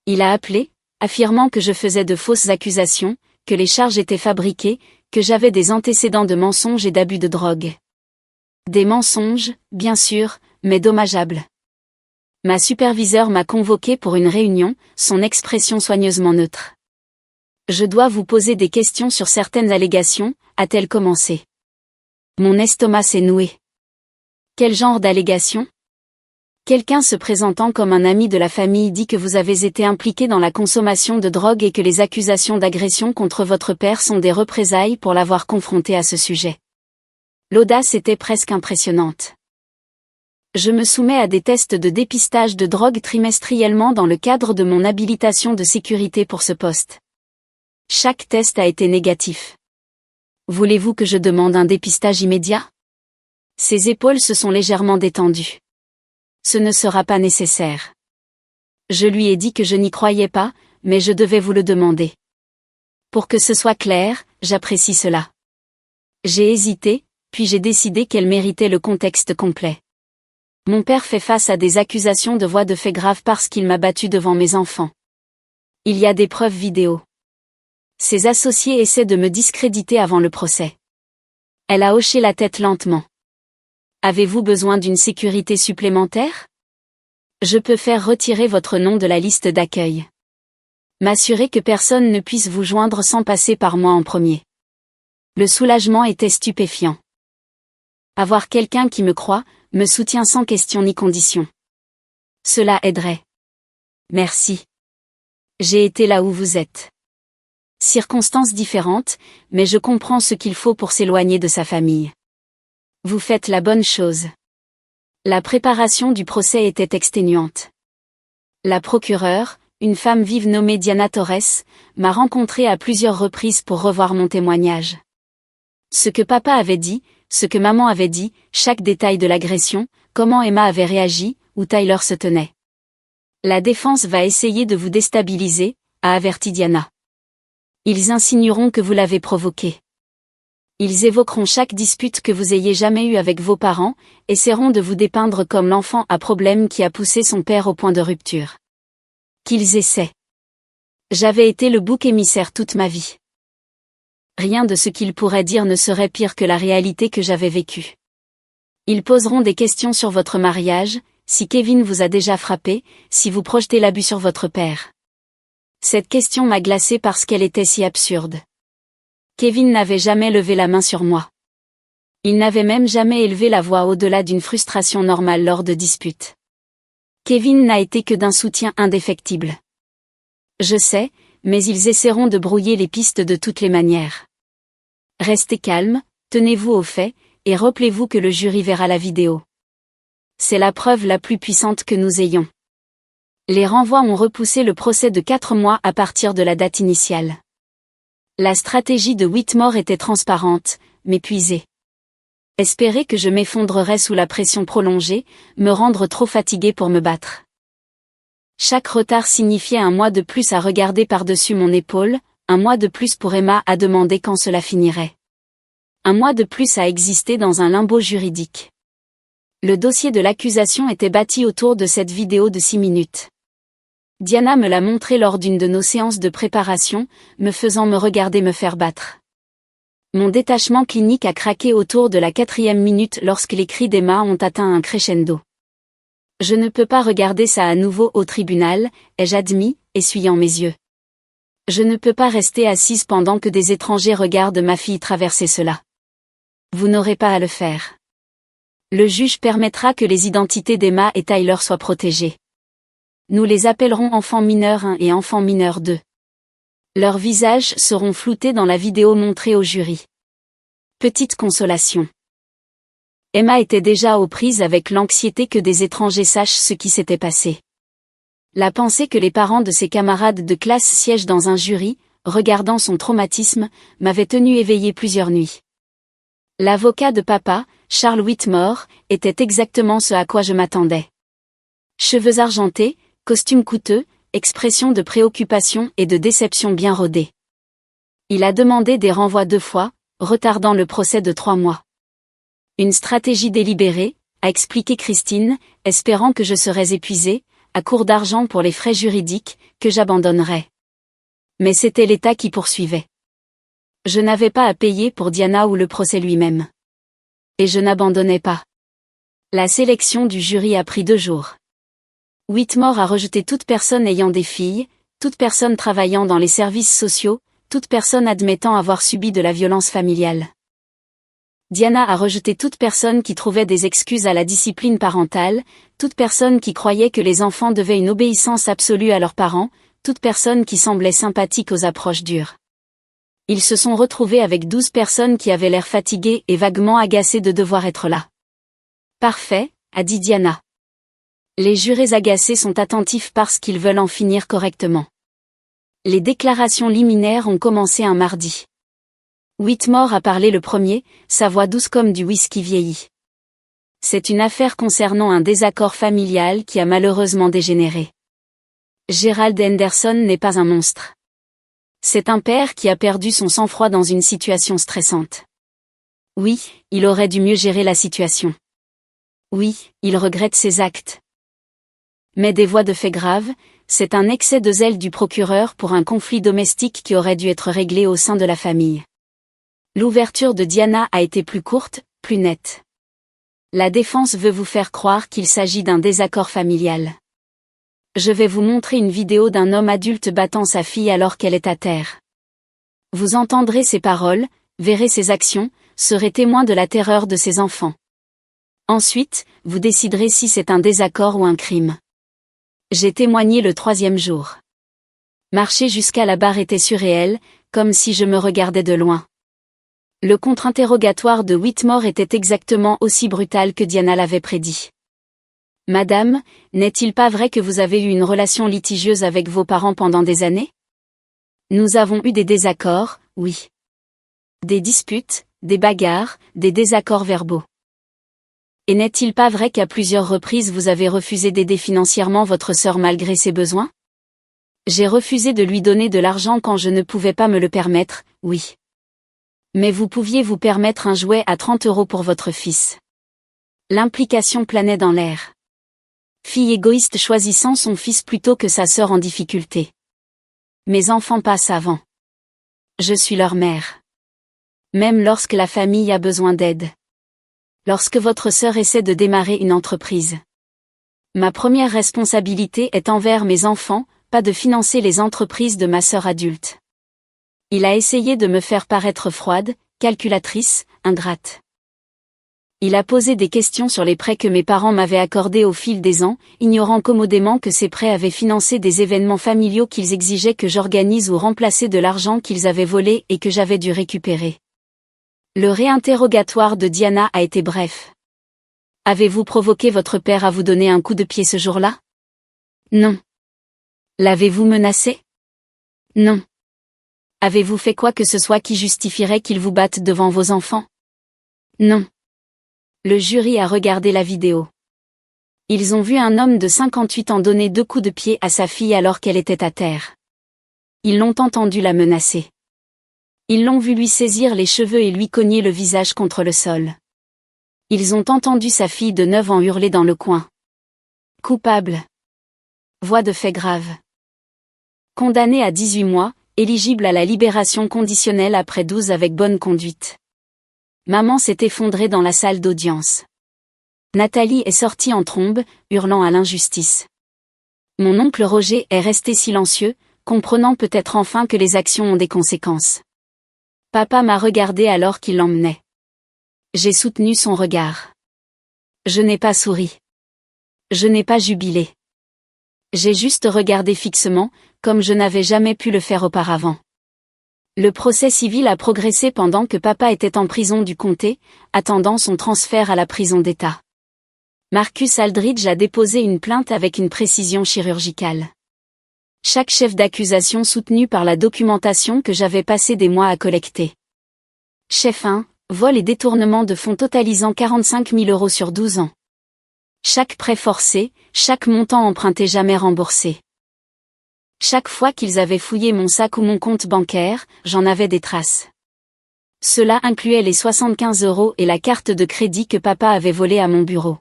Il a appelé, affirmant que je faisais de fausses accusations, que les charges étaient fabriquées, que j'avais des antécédents de mensonges et d'abus de drogue. Des mensonges, bien sûr, mais dommageables. Ma superviseure m'a convoqué pour une réunion, son expression soigneusement neutre. Je dois vous poser des questions sur certaines allégations, a-t-elle commencé. Mon estomac s'est noué. Quel genre d'allégations? Quelqu'un se présentant comme un ami de la famille dit que vous avez été impliqué dans la consommation de drogue et que les accusations d'agression contre votre père sont des représailles pour l'avoir confronté à ce sujet. L'audace était presque impressionnante. Je me soumets à des tests de dépistage de drogue trimestriellement dans le cadre de mon habilitation de sécurité pour ce poste. Chaque test a été négatif. Voulez-vous que je demande un dépistage immédiat? Ses épaules se sont légèrement détendues. Ce ne sera pas nécessaire. Je lui ai dit que je n'y croyais pas, mais je devais vous le demander. Pour que ce soit clair, j'apprécie cela. J'ai hésité, puis j'ai décidé qu'elle méritait le contexte complet. Mon père fait face à des accusations de voies de fait graves parce qu'il m'a battu devant mes enfants. Il y a des preuves vidéo. Ses associés essaient de me discréditer avant le procès. Elle a hoché la tête lentement. Avez-vous besoin d'une sécurité supplémentaire? Je peux faire retirer votre nom de la liste d'accueil. M'assurer que personne ne puisse vous joindre sans passer par moi en premier. Le soulagement était stupéfiant. Avoir quelqu'un qui me croit, me soutient sans question ni condition. Cela aiderait. Merci. J'ai été là où vous êtes. Circonstances différentes, mais je comprends ce qu'il faut pour s'éloigner de sa famille. Vous faites la bonne chose. La préparation du procès était exténuante. La procureure, une femme vive nommée Diana Torres, m'a rencontré à plusieurs reprises pour revoir mon témoignage. Ce que papa avait dit, ce que maman avait dit, chaque détail de l'agression, comment Emma avait réagi, où Tyler se tenait. La défense va essayer de vous déstabiliser, a averti Diana. Ils insinueront que vous l'avez provoqué. Ils évoqueront chaque dispute que vous ayez jamais eue avec vos parents, essaieront de vous dépeindre comme l'enfant à problème qui a poussé son père au point de rupture. Qu'ils essaient. J'avais été le bouc émissaire toute ma vie. Rien de ce qu'ils pourraient dire ne serait pire que la réalité que j'avais vécue. Ils poseront des questions sur votre mariage, si Kevin vous a déjà frappé, si vous projetez l'abus sur votre père. Cette question m'a glacée parce qu'elle était si absurde. Kevin n'avait jamais levé la main sur moi. Il n'avait même jamais élevé la voix au-delà d'une frustration normale lors de disputes. Kevin n'a été que d'un soutien indéfectible. Je sais, mais ils essaieront de brouiller les pistes de toutes les manières. Restez calme, tenez-vous au fait, et rappelez-vous que le jury verra la vidéo. C'est la preuve la plus puissante que nous ayons. Les renvois ont repoussé le procès de 4 mois à partir de la date initiale. La stratégie de Whitmore était transparente, mais puisée. Espérer que je m'effondrerais sous la pression prolongée, me rendre trop fatigué pour me battre. Chaque retard signifiait un mois de plus à regarder par-dessus mon épaule, un mois de plus pour Emma à demander quand cela finirait. Un mois de plus à exister dans un limbo juridique. Le dossier de l'accusation était bâti autour de cette vidéo de 6 minutes. Diana me l'a montré lors d'une de nos séances de préparation, me faisant me regarder me faire battre. Mon détachement clinique a craqué autour de la 4e minute lorsque les cris d'Emma ont atteint un crescendo. Je ne peux pas regarder ça à nouveau au tribunal, ai-je admis, essuyant mes yeux. Je ne peux pas rester assise pendant que des étrangers regardent ma fille traverser cela. Vous n'aurez pas à le faire. Le juge permettra que les identités d'Emma et Tyler soient protégées. Nous les appellerons enfants mineurs 1 et enfants mineurs 2. Leurs visages seront floutés dans la vidéo montrée au jury. Petite consolation. Emma était déjà aux prises avec l'anxiété que des étrangers sachent ce qui s'était passé. La pensée que les parents de ses camarades de classe siègent dans un jury, regardant son traumatisme, m'avait tenu éveillée plusieurs nuits. L'avocat de papa, Charles Whitmore, était exactement ce à quoi je m'attendais. Cheveux argentés, costume coûteux, expression de préoccupation et de déception bien rodée. Il a demandé des renvois 2 fois, retardant le procès de 3 mois. Une stratégie délibérée, a expliqué Christine, espérant que je serais épuisée, à court d'argent pour les frais juridiques, que j'abandonnerais. Mais c'était l'État qui poursuivait. Je n'avais pas à payer pour Diana ou le procès lui-même. Et je n'abandonnais pas. La sélection du jury a pris 2 jours. Whitmore a rejeté toute personne ayant des filles, toute personne travaillant dans les services sociaux, toute personne admettant avoir subi de la violence familiale. Diana a rejeté toute personne qui trouvait des excuses à la discipline parentale, toute personne qui croyait que les enfants devaient une obéissance absolue à leurs parents, toute personne qui semblait sympathique aux approches dures. Ils se sont retrouvés avec 12 personnes qui avaient l'air fatiguées et vaguement agacées de devoir être là. Parfait, a dit Diana. Les jurés agacés sont attentifs parce qu'ils veulent en finir correctement. Les déclarations liminaires ont commencé un mardi. Whitmore a parlé le premier, sa voix douce comme du whisky vieilli. C'est une affaire concernant un désaccord familial qui a malheureusement dégénéré. Gerald Henderson n'est pas un monstre. C'est un père qui a perdu son sang-froid dans une situation stressante. Oui, il aurait dû mieux gérer la situation. Oui, il regrette ses actes. Mais des voies de fait graves, c'est un excès de zèle du procureur pour un conflit domestique qui aurait dû être réglé au sein de la famille. L'ouverture de Diana a été plus courte, plus nette. La défense veut vous faire croire qu'il s'agit d'un désaccord familial. Je vais vous montrer une vidéo d'un homme adulte battant sa fille alors qu'elle est à terre. Vous entendrez ses paroles, verrez ses actions, serez témoin de la terreur de ses enfants. Ensuite, vous déciderez si c'est un désaccord ou un crime. J'ai témoigné le 3e jour. Marcher jusqu'à la barre était surréel, comme si je me regardais de loin. Le contre-interrogatoire de Whitmore était exactement aussi brutal que Diana l'avait prédit. Madame, n'est-il pas vrai que vous avez eu une relation litigieuse avec vos parents pendant des années? Nous avons eu des désaccords, oui. Des disputes, des bagarres, des désaccords verbaux. Et n'est-il pas vrai qu'à plusieurs reprises vous avez refusé d'aider financièrement votre sœur malgré ses besoins? J'ai refusé de lui donner de l'argent quand je ne pouvais pas me le permettre, oui. Mais vous pouviez vous permettre un jouet à 30 € pour votre fils. L'implication planait dans l'air. Fille égoïste choisissant son fils plutôt que sa sœur en difficulté. Mes enfants passent avant. Je suis leur mère. Même lorsque la famille a besoin d'aide. Lorsque votre sœur essaie de démarrer une entreprise. Ma première responsabilité est envers mes enfants, pas de financer les entreprises de ma sœur adulte. Il a essayé de me faire paraître froide, calculatrice, ingrate. Il a posé des questions sur les prêts que mes parents m'avaient accordés au fil des ans, ignorant commodément que ces prêts avaient financé des événements familiaux qu'ils exigeaient que j'organise ou remplacer de l'argent qu'ils avaient volé et que j'avais dû récupérer. Le réinterrogatoire de Diana a été bref. Avez-vous provoqué votre père à vous donner un coup de pied ce jour-là? Non. L'avez-vous menacé? Non. Avez-vous fait quoi que ce soit qui justifierait qu'il vous batte devant vos enfants? Non. Le jury a regardé la vidéo. Ils ont vu un homme de 58 ans donner 2 coups de pied à sa fille alors qu'elle était à terre. Ils l'ont entendu la menacer. Ils l'ont vu lui saisir les cheveux et lui cogner le visage contre le sol. Ils ont entendu sa fille de 9 ans hurler dans le coin. Coupable. Voix de fait grave. Condamné à 18 mois, éligible à la libération conditionnelle après 12 avec bonne conduite. Maman s'est effondrée dans la salle d'audience. Nathalie est sortie en trombe, hurlant à l'injustice. Mon oncle Roger est resté silencieux, comprenant peut-être enfin que les actions ont des conséquences. Papa m'a regardé alors qu'il l'emmenait. J'ai soutenu son regard. Je n'ai pas souri. Je n'ai pas jubilé. J'ai juste regardé fixement, comme je n'avais jamais pu le faire auparavant. Le procès civil a progressé pendant que papa était en prison du comté, attendant son transfert à la prison d'État. Marcus Aldridge a déposé une plainte avec une précision chirurgicale. Chaque chef d'accusation soutenu par la documentation que j'avais passé des mois à collecter. Chef 1, vol et détournement de fonds totalisant 45 000 € sur 12 ans. Chaque prêt forcé, chaque montant emprunté jamais remboursé. Chaque fois qu'ils avaient fouillé mon sac ou mon compte bancaire, j'en avais des traces. Cela incluait les 75 € et la carte de crédit que papa avait volée à mon bureau.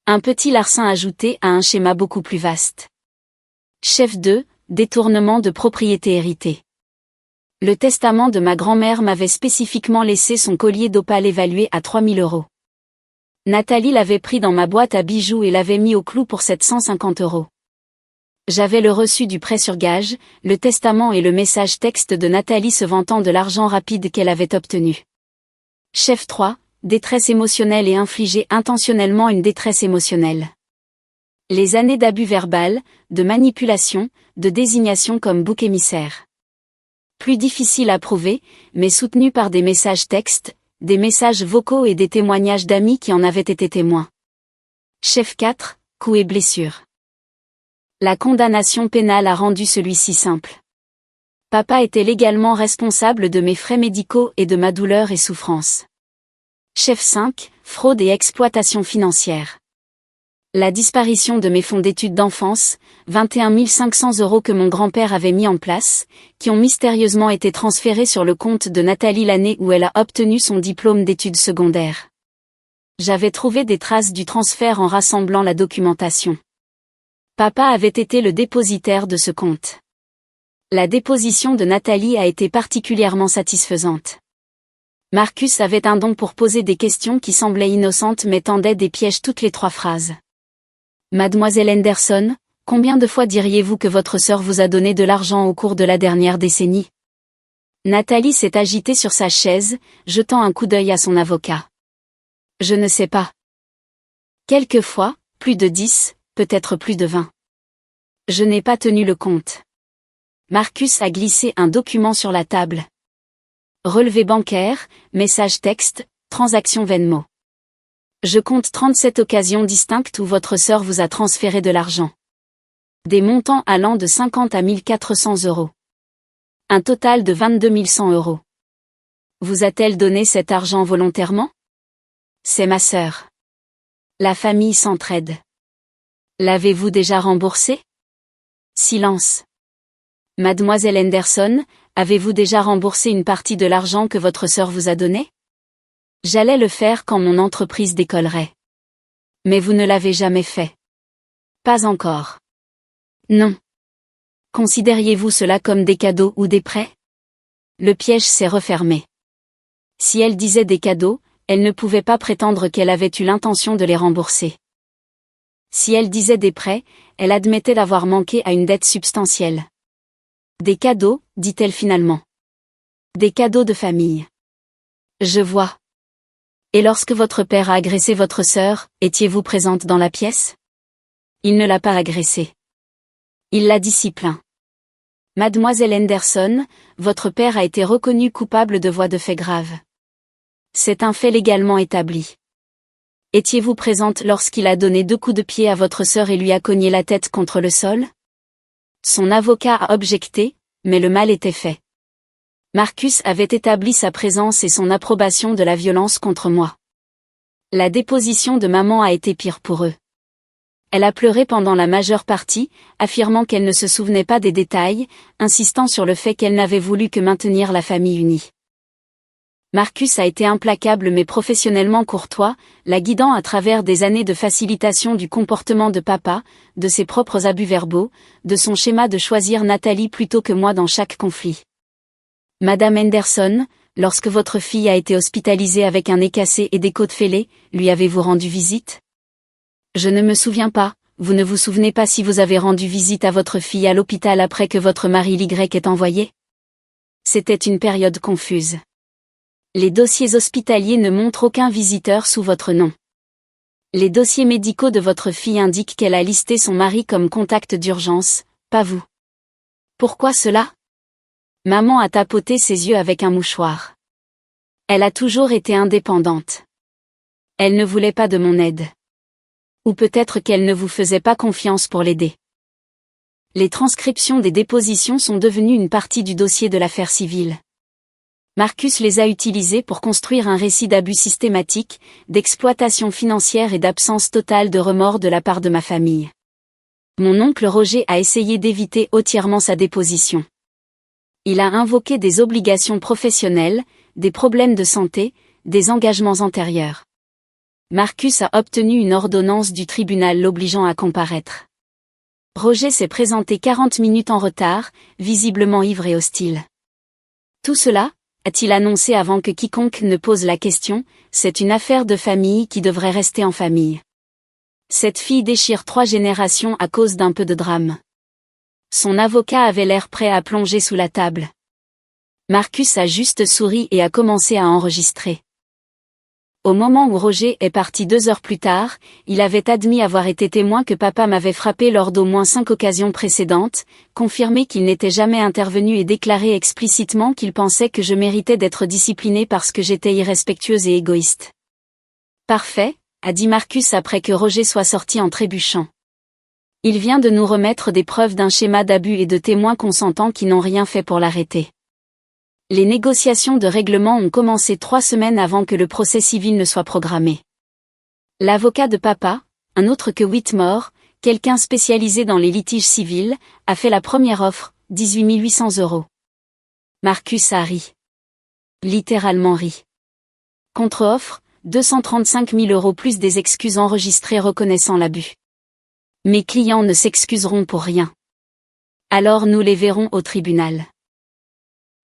Un petit larcin ajouté à un schéma beaucoup plus vaste. Chef 2, détournement de propriété héritée. Le testament de ma grand-mère m'avait spécifiquement laissé son collier d'opale évalué à 3 000 €. Nathalie l'avait pris dans ma boîte à bijoux et l'avait mis au clou pour 750 €. J'avais le reçu du prêt sur gage, le testament et le message texte de Nathalie se vantant de l'argent rapide qu'elle avait obtenu. Chef 3, détresse émotionnelle et infliger intentionnellement une détresse émotionnelle. Les années d'abus verbal, de manipulation, de désignation comme bouc émissaire. Plus difficile à prouver, mais soutenu par des messages textes, des messages vocaux et des témoignages d'amis qui en avaient été témoins. Chef 4, coups et blessures. La condamnation pénale a rendu celui-ci simple. Papa était légalement responsable de mes frais médicaux et de ma douleur et souffrance. Chef 5, fraude et exploitation financière. La disparition de mes fonds d'études d'enfance, 21 500 € que mon grand-père avait mis en place, qui ont mystérieusement été transférés sur le compte de Nathalie l'année où elle a obtenu son diplôme d'études secondaires. J'avais trouvé des traces du transfert en rassemblant la documentation. Papa avait été le dépositaire de ce compte. La déposition de Nathalie a été particulièrement satisfaisante. Marcus avait un don pour poser des questions qui semblaient innocentes mais tendaient des pièges toutes les 3 phrases. Mademoiselle Henderson, combien de fois diriez-vous que votre sœur vous a donné de l'argent au cours de la dernière décennie? Nathalie s'est agitée sur sa chaise, jetant un coup d'œil à son avocat. Je ne sais pas. Quelquefois, plus de 10, peut-être plus de 20. Je n'ai pas tenu le compte. Marcus a glissé un document sur la table. Relevé bancaire, message texte, transaction Venmo. Je compte 37 occasions distinctes où votre sœur vous a transféré de l'argent. Des montants allant de 50 à 1400 €. Un total de 22 100 €. Vous a-t-elle donné cet argent volontairement? C'est ma sœur. La famille s'entraide. L'avez-vous déjà remboursé? Silence. Mademoiselle Henderson, avez-vous déjà remboursé une partie de l'argent que votre sœur vous a donné? J'allais le faire quand mon entreprise décollerait. Mais vous ne l'avez jamais fait. Pas encore. Non. Considériez-vous cela comme des cadeaux ou des prêts? Le piège s'est refermé. Si elle disait des cadeaux, elle ne pouvait pas prétendre qu'elle avait eu l'intention de les rembourser. Si elle disait des prêts, elle admettait d'avoir manqué à une dette substantielle. Des cadeaux, dit-elle finalement. Des cadeaux de famille. Je vois. Et lorsque votre père a agressé votre sœur, étiez-vous présente dans la pièce? Il ne l'a pas agressée. Il l'a disciplinée. Mademoiselle Henderson, votre père a été reconnu coupable de voies de fait graves. C'est un fait légalement établi. Étiez-vous présente lorsqu'il a donné 2 coups de pied à votre sœur et lui a cogné la tête contre le sol? Son avocat a objecté, mais le mal était fait. Marcus avait établi sa présence et son approbation de la violence contre moi. La déposition de maman a été pire pour eux. Elle a pleuré pendant la majeure partie, affirmant qu'elle ne se souvenait pas des détails, insistant sur le fait qu'elle n'avait voulu que maintenir la famille unie. Marcus a été implacable mais professionnellement courtois, la guidant à travers des années de facilitation du comportement de papa, de ses propres abus verbaux, de son schéma de choisir Nathalie plutôt que moi dans chaque conflit. Madame Henderson, lorsque votre fille a été hospitalisée avec un nez cassé et des côtes fêlées, lui avez-vous rendu visite? Je ne me souviens pas, vous ne vous souvenez pas si vous avez rendu visite à votre fille à l'hôpital après que votre mari l'Y est envoyé? C'était une période confuse. Les dossiers hospitaliers ne montrent aucun visiteur sous votre nom. Les dossiers médicaux de votre fille indiquent qu'elle a listé son mari comme contact d'urgence, pas vous. Pourquoi cela? Maman a tapoté ses yeux avec un mouchoir. Elle a toujours été indépendante. Elle ne voulait pas de mon aide. Ou peut-être qu'elle ne vous faisait pas confiance pour l'aider. Les transcriptions des dépositions sont devenues une partie du dossier de l'affaire civile. Marcus les a utilisées pour construire un récit d'abus systématique, d'exploitation financière et d'absence totale de remords de la part de ma famille. Mon oncle Roger a essayé d'éviter entièrement sa déposition. Il a invoqué des obligations professionnelles, des problèmes de santé, des engagements antérieurs. Marcus a obtenu une ordonnance du tribunal l'obligeant à comparaître. Roger s'est présenté 40 minutes en retard, visiblement ivre et hostile. Tout cela, a-t-il annoncé avant que quiconque ne pose la question, c'est une affaire de famille qui devrait rester en famille. Cette fille déchire 3 générations à cause d'un peu de drame. Son avocat avait l'air prêt à plonger sous la table. Marcus a juste souri et a commencé à enregistrer. Au moment où Roger est parti 2 heures plus tard, il avait admis avoir été témoin que papa m'avait frappé lors d'au moins 5 occasions précédentes, confirmé qu'il n'était jamais intervenu et déclaré explicitement qu'il pensait que je méritais d'être discipliné parce que j'étais irrespectueuse et égoïste. Parfait, a dit Marcus après que Roger soit sorti en trébuchant. Il vient de nous remettre des preuves d'un schéma d'abus et de témoins consentants qui n'ont rien fait pour l'arrêter. Les négociations de règlement ont commencé 3 semaines avant que le procès civil ne soit programmé. L'avocat de papa, un autre que Whitmore, quelqu'un spécialisé dans les litiges civils, a fait la première offre, 18 800 €. Marcus a ri. Littéralement ri. Contre-offre, 235 000 € plus des excuses enregistrées reconnaissant l'abus. Mes clients ne s'excuseront pour rien. Alors nous les verrons au tribunal.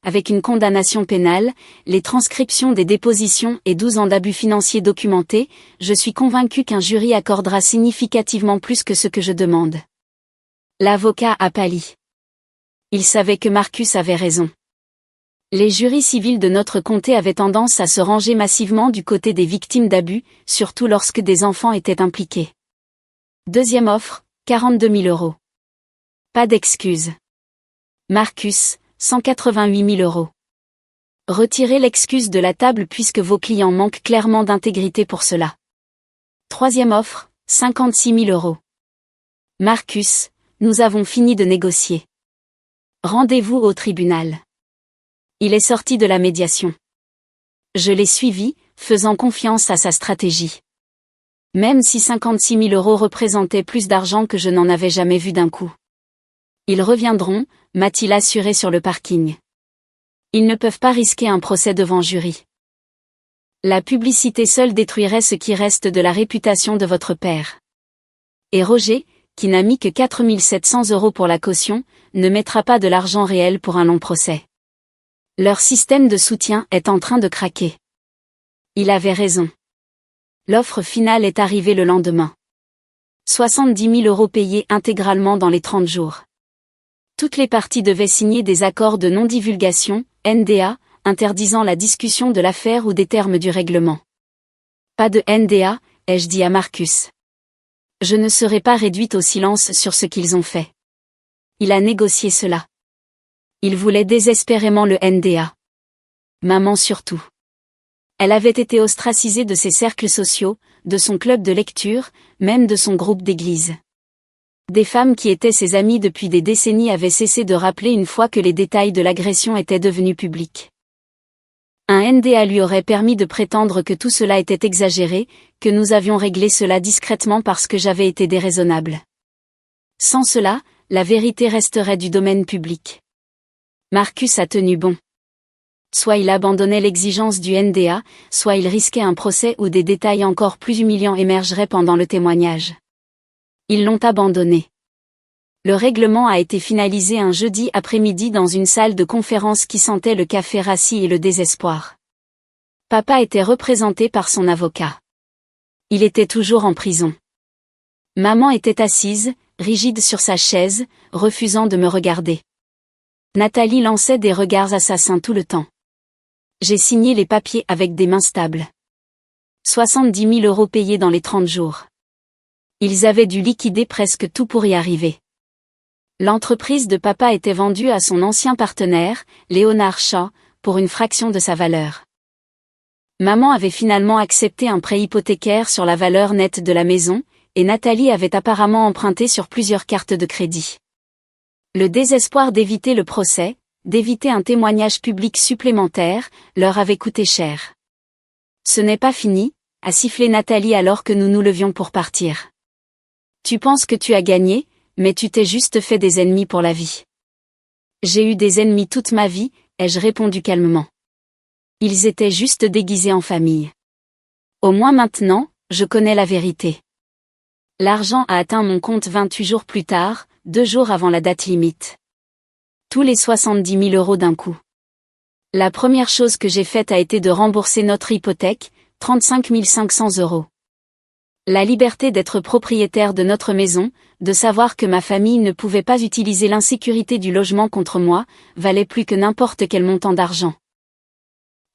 Avec une condamnation pénale, les transcriptions des dépositions et 12 ans d'abus financiers documentés, je suis convaincu qu'un jury accordera significativement plus que ce que je demande. L'avocat a pâli. Il savait que Marcus avait raison. Les jurys civils de notre comté avaient tendance à se ranger massivement du côté des victimes d'abus, surtout lorsque des enfants étaient impliqués. Deuxième offre, 42 000 €. Pas d'excuse. Marcus, 188 000 €. Retirez l'excuse de la table puisque vos clients manquent clairement d'intégrité pour cela. Troisième offre, 56 000 €. Marcus, nous avons fini de négocier. Rendez-vous au tribunal. Il est sorti de la médiation. Je l'ai suivi, faisant confiance à sa stratégie. Même si 56 000 € représentaient plus d'argent que je n'en avais jamais vu d'un coup. Ils reviendront, m'a-t-il assuré sur le parking. Ils ne peuvent pas risquer un procès devant jury. La publicité seule détruirait ce qui reste de la réputation de votre père. Et Roger, qui n'a mis que 4 700 € pour la caution, ne mettra pas de l'argent réel pour un long procès. Leur système de soutien est en train de craquer. Il avait raison. L'offre finale est arrivée le lendemain. 70 000 € payés intégralement dans les 30 jours. Toutes les parties devaient signer des accords de non-divulgation, NDA, interdisant la discussion de l'affaire ou des termes du règlement. Pas de NDA, ai-je dit à Marcus. Je ne serai pas réduite au silence sur ce qu'ils ont fait. Il a négocié cela. Il voulait désespérément le NDA. Maman surtout. Elle avait été ostracisée de ses cercles sociaux, de son club de lecture, même de son groupe d'église. Des femmes qui étaient ses amies depuis des décennies avaient cessé de rappeler une fois que les détails de l'agression étaient devenus publics. Un NDA lui aurait permis de prétendre que tout cela était exagéré, que nous avions réglé cela discrètement parce que j'avais été déraisonnable. Sans cela, la vérité resterait du domaine public. Marcus a tenu bon. Soit il abandonnait l'exigence du NDA, soit il risquait un procès où des détails encore plus humiliants émergeraient pendant le témoignage. Ils l'ont abandonné. Le règlement a été finalisé un jeudi après-midi dans une salle de conférence qui sentait le café rassis et le désespoir. Papa était représenté par son avocat. Il était toujours en prison. Maman était assise, rigide sur sa chaise, refusant de me regarder. Nathalie lançait des regards assassins tout le temps. J'ai signé les papiers avec des mains stables. 70 000 € payés dans les 30 jours. Ils avaient dû liquider presque tout pour y arriver. L'entreprise de papa était vendue à son ancien partenaire, Léonard Shaw, pour une fraction de sa valeur. Maman avait finalement accepté un prêt hypothécaire sur la valeur nette de la maison, et Nathalie avait apparemment emprunté sur plusieurs cartes de crédit. Le désespoir d'éviter le procès, d'éviter un témoignage public supplémentaire, leur avait coûté cher. Ce n'est pas fini, a sifflé Nathalie alors que nous nous levions pour partir. Tu penses que tu as gagné, mais tu t'es juste fait des ennemis pour la vie. J'ai eu des ennemis toute ma vie, ai-je répondu calmement. Ils étaient juste déguisés en famille. Au moins maintenant, je connais la vérité. L'argent a atteint mon compte 28 jours plus tard, 2 jours avant la date limite. Tous les 70 000 € d'un coup. La première chose que j'ai faite a été de rembourser notre hypothèque, 35 500 €. La liberté d'être propriétaire de notre maison, de savoir que ma famille ne pouvait pas utiliser l'insécurité du logement contre moi, valait plus que n'importe quel montant d'argent.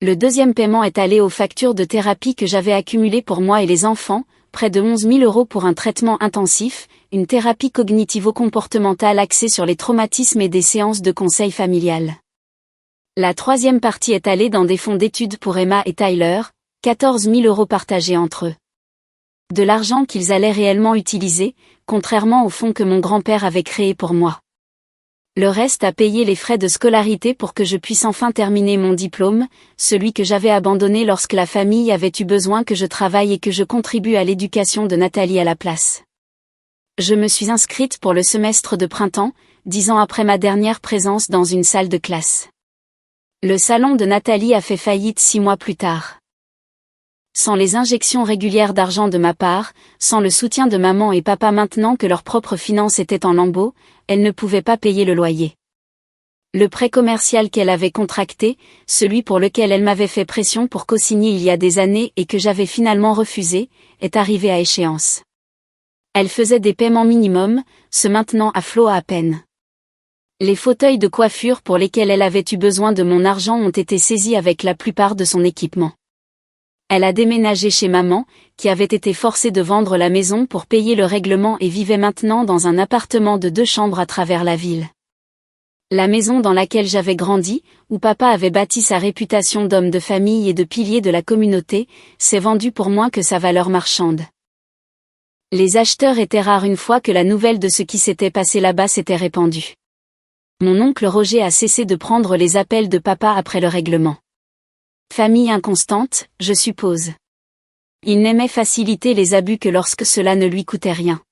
Le deuxième paiement est allé aux factures de thérapie que j'avais accumulées pour moi et les enfants, près de 11 000 € pour un traitement intensif, une thérapie cognitivo-comportementale axée sur les traumatismes et des séances de conseil familial. La troisième partie est allée dans des fonds d'études pour Emma et Tyler, 14 000 € partagés entre eux. De l'argent qu'ils allaient réellement utiliser, contrairement au fonds que mon grand-père avait créé pour moi. Le reste a payé les frais de scolarité pour que je puisse enfin terminer mon diplôme, celui que j'avais abandonné lorsque la famille avait eu besoin que je travaille et que je contribue à l'éducation de Nathalie à la place. Je me suis inscrite pour le semestre de printemps, 10 ans après ma dernière présence dans une salle de classe. Le salon de Nathalie a fait faillite 6 mois plus tard. Sans les injections régulières d'argent de ma part, sans le soutien de maman et papa maintenant que leurs propres finances étaient en lambeaux, elle ne pouvait pas payer le loyer. Le prêt commercial qu'elle avait contracté, celui pour lequel elle m'avait fait pression pour co-signer il y a des années et que j'avais finalement refusé, est arrivé à échéance. Elle faisait des paiements minimums, se maintenant à flot à peine. Les fauteuils de coiffure pour lesquels elle avait eu besoin de mon argent ont été saisis avec la plupart de son équipement. Elle a déménagé chez maman, qui avait été forcée de vendre la maison pour payer le règlement et vivait maintenant dans un appartement de 2 chambres à travers la ville. La maison dans laquelle j'avais grandi, où papa avait bâti sa réputation d'homme de famille et de pilier de la communauté, s'est vendue pour moins que sa valeur marchande. Les acheteurs étaient rares une fois que la nouvelle de ce qui s'était passé là-bas s'était répandue. Mon oncle Roger a cessé de prendre les appels de papa après le règlement. Famille inconstante, je suppose. Il n'aimait faciliter les abus que lorsque cela ne lui coûtait rien.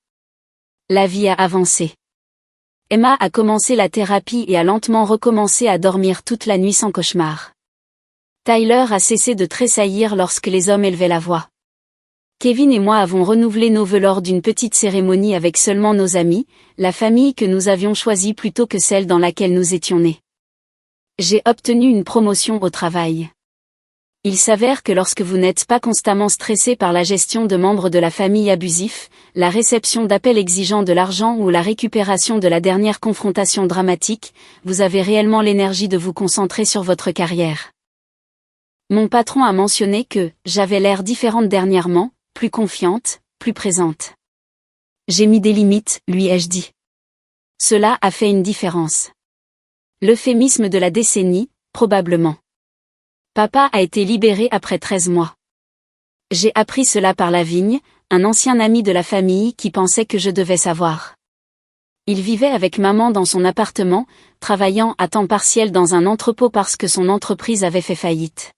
La vie a avancé. Emma a commencé la thérapie et a lentement recommencé à dormir toute la nuit sans cauchemar. Tyler a cessé de tressaillir lorsque les hommes élevaient la voix. Kevin et moi avons renouvelé nos vœux lors d'une petite cérémonie avec seulement nos amis, la famille que nous avions choisie plutôt que celle dans laquelle nous étions nés. J'ai obtenu une promotion au travail. Il s'avère que lorsque vous n'êtes pas constamment stressé par la gestion de membres de la famille abusifs, la réception d'appels exigeant de l'argent ou la récupération de la dernière confrontation dramatique, vous avez réellement l'énergie de vous concentrer sur votre carrière. Mon patron a mentionné que j'avais l'air différente dernièrement, plus confiante, plus présente. J'ai mis des limites, lui ai-je dit. Cela a fait une différence. L'euphémisme de la décennie, probablement. Papa a été libéré après 13 mois. J'ai appris cela par Lavigne, un ancien ami de la famille qui pensait que je devais savoir. Il vivait avec maman dans son appartement, travaillant à temps partiel dans un entrepôt parce que son entreprise avait fait faillite.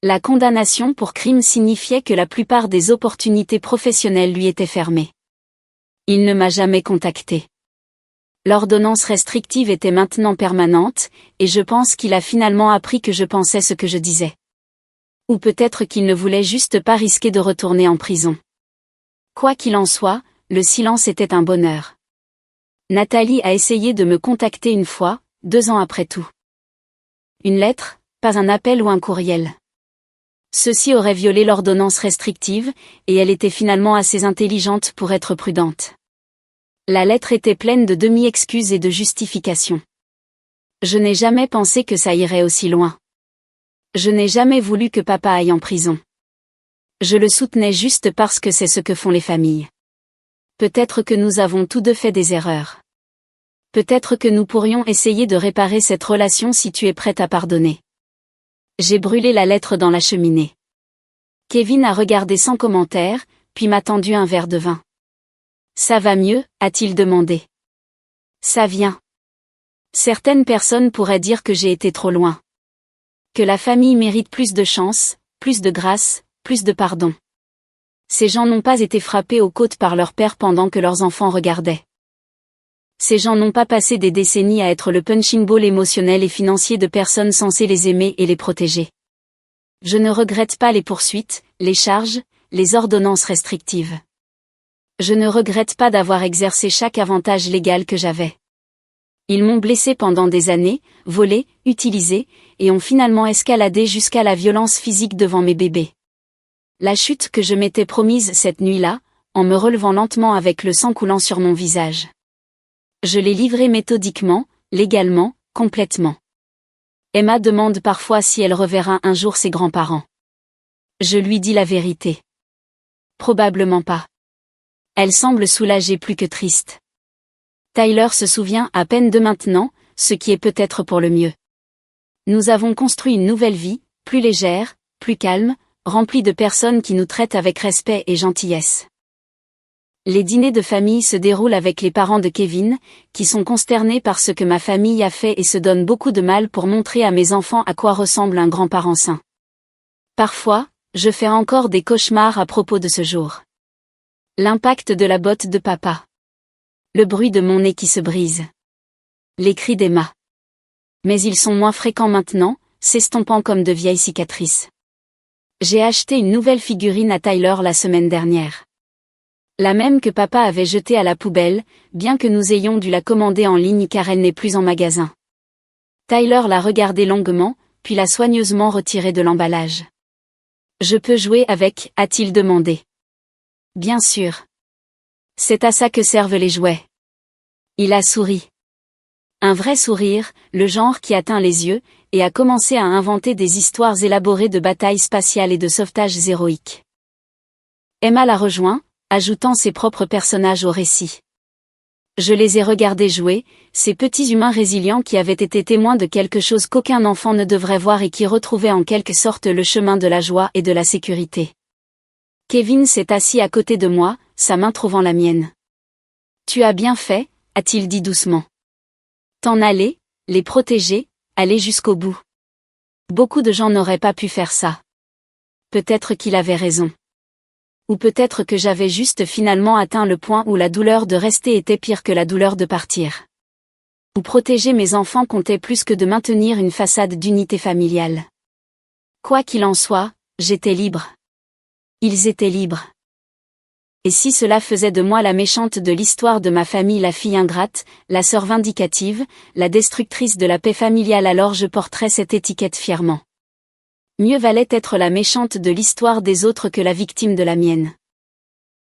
La condamnation pour crime signifiait que la plupart des opportunités professionnelles lui étaient fermées. Il ne m'a jamais contacté. L'ordonnance restrictive était maintenant permanente, et je pense qu'il a finalement appris que je pensais ce que je disais. Ou peut-être qu'il ne voulait juste pas risquer de retourner en prison. Quoi qu'il en soit, le silence était un bonheur. Nathalie a essayé de me contacter une fois, 2 ans après tout. Une lettre, pas un appel ou un courriel. Ceci aurait violé l'ordonnance restrictive, et elle était finalement assez intelligente pour être prudente. La lettre était pleine de demi-excuses et de justifications. Je n'ai jamais pensé que ça irait aussi loin. Je n'ai jamais voulu que papa aille en prison. Je le soutenais juste parce que c'est ce que font les familles. Peut-être que nous avons tous deux fait des erreurs. Peut-être que nous pourrions essayer de réparer cette relation si tu es prête à pardonner. J'ai brûlé la lettre dans la cheminée. Kevin a regardé sans commentaire, puis m'a tendu un verre de vin. Ça va mieux, a-t-il demandé. Ça vient. Certaines personnes pourraient dire que j'ai été trop loin. Que la famille mérite plus de chance, plus de grâce, plus de pardon. Ces gens n'ont pas été frappés aux côtes par leur père pendant que leurs enfants regardaient. Ces gens n'ont pas passé des décennies à être le punching ball émotionnel et financier de personnes censées les aimer et les protéger. Je ne regrette pas les poursuites, les charges, les ordonnances restrictives. Je ne regrette pas d'avoir exercé chaque avantage légal que j'avais. Ils m'ont blessé pendant des années, volé, utilisé, et ont finalement escaladé jusqu'à la violence physique devant mes bébés. La chute que je m'étais promise cette nuit-là, en me relevant lentement avec le sang coulant sur mon visage. Je l'ai livré méthodiquement, légalement, complètement. Emma demande parfois si elle reverra un jour ses grands-parents. Je lui dis la vérité. Probablement pas. Elle semble soulagée plus que triste. Tyler se souvient à peine de maintenant, ce qui est peut-être pour le mieux. Nous avons construit une nouvelle vie, plus légère, plus calme, remplie de personnes qui nous traitent avec respect et gentillesse. Les dîners de famille se déroulent avec les parents de Kevin, qui sont consternés par ce que ma famille a fait et se donnent beaucoup de mal pour montrer à mes enfants à quoi ressemble un grand-parent sain. Parfois, je fais encore des cauchemars à propos de ce jour. L'impact de la botte de papa. Le bruit de mon nez qui se brise. Les cris d'Emma. Mais ils sont moins fréquents maintenant, s'estompant comme de vieilles cicatrices. J'ai acheté une nouvelle figurine à Tyler la semaine dernière. La même que papa avait jetée à la poubelle, bien que nous ayons dû la commander en ligne car elle n'est plus en magasin. Tyler l'a regardée longuement, puis l'a soigneusement retirée de l'emballage. « Je peux jouer avec ?» a-t-il demandé. « Bien sûr. C'est à ça que servent les jouets. » Il a souri. Un vrai sourire, le genre qui atteint les yeux, et a commencé à inventer des histoires élaborées de batailles spatiales et de sauvetages héroïques. Emma l'a rejoint, ajoutant ses propres personnages au récit. Je les ai regardés jouer, ces petits humains résilients qui avaient été témoins de quelque chose qu'aucun enfant ne devrait voir et qui retrouvaient en quelque sorte le chemin de la joie et de la sécurité. Kevin s'est assis à côté de moi, sa main trouvant la mienne. « Tu as bien fait », a-t-il dit doucement. « T'en aller, les protéger, aller jusqu'au bout. Beaucoup de gens n'auraient pas pu faire ça. Peut-être qu'il avait raison. Ou peut-être que j'avais juste finalement atteint le point où la douleur de rester était pire que la douleur de partir. Ou protéger mes enfants comptait plus que de maintenir une façade d'unité familiale. Quoi qu'il en soit, j'étais libre. Ils étaient libres. Et si cela faisait de moi la méchante de l'histoire de ma famille, la fille ingrate, la sœur vindicative, la destructrice de la paix familiale, alors je porterais cette étiquette fièrement. Mieux valait être la méchante de l'histoire des autres que la victime de la mienne.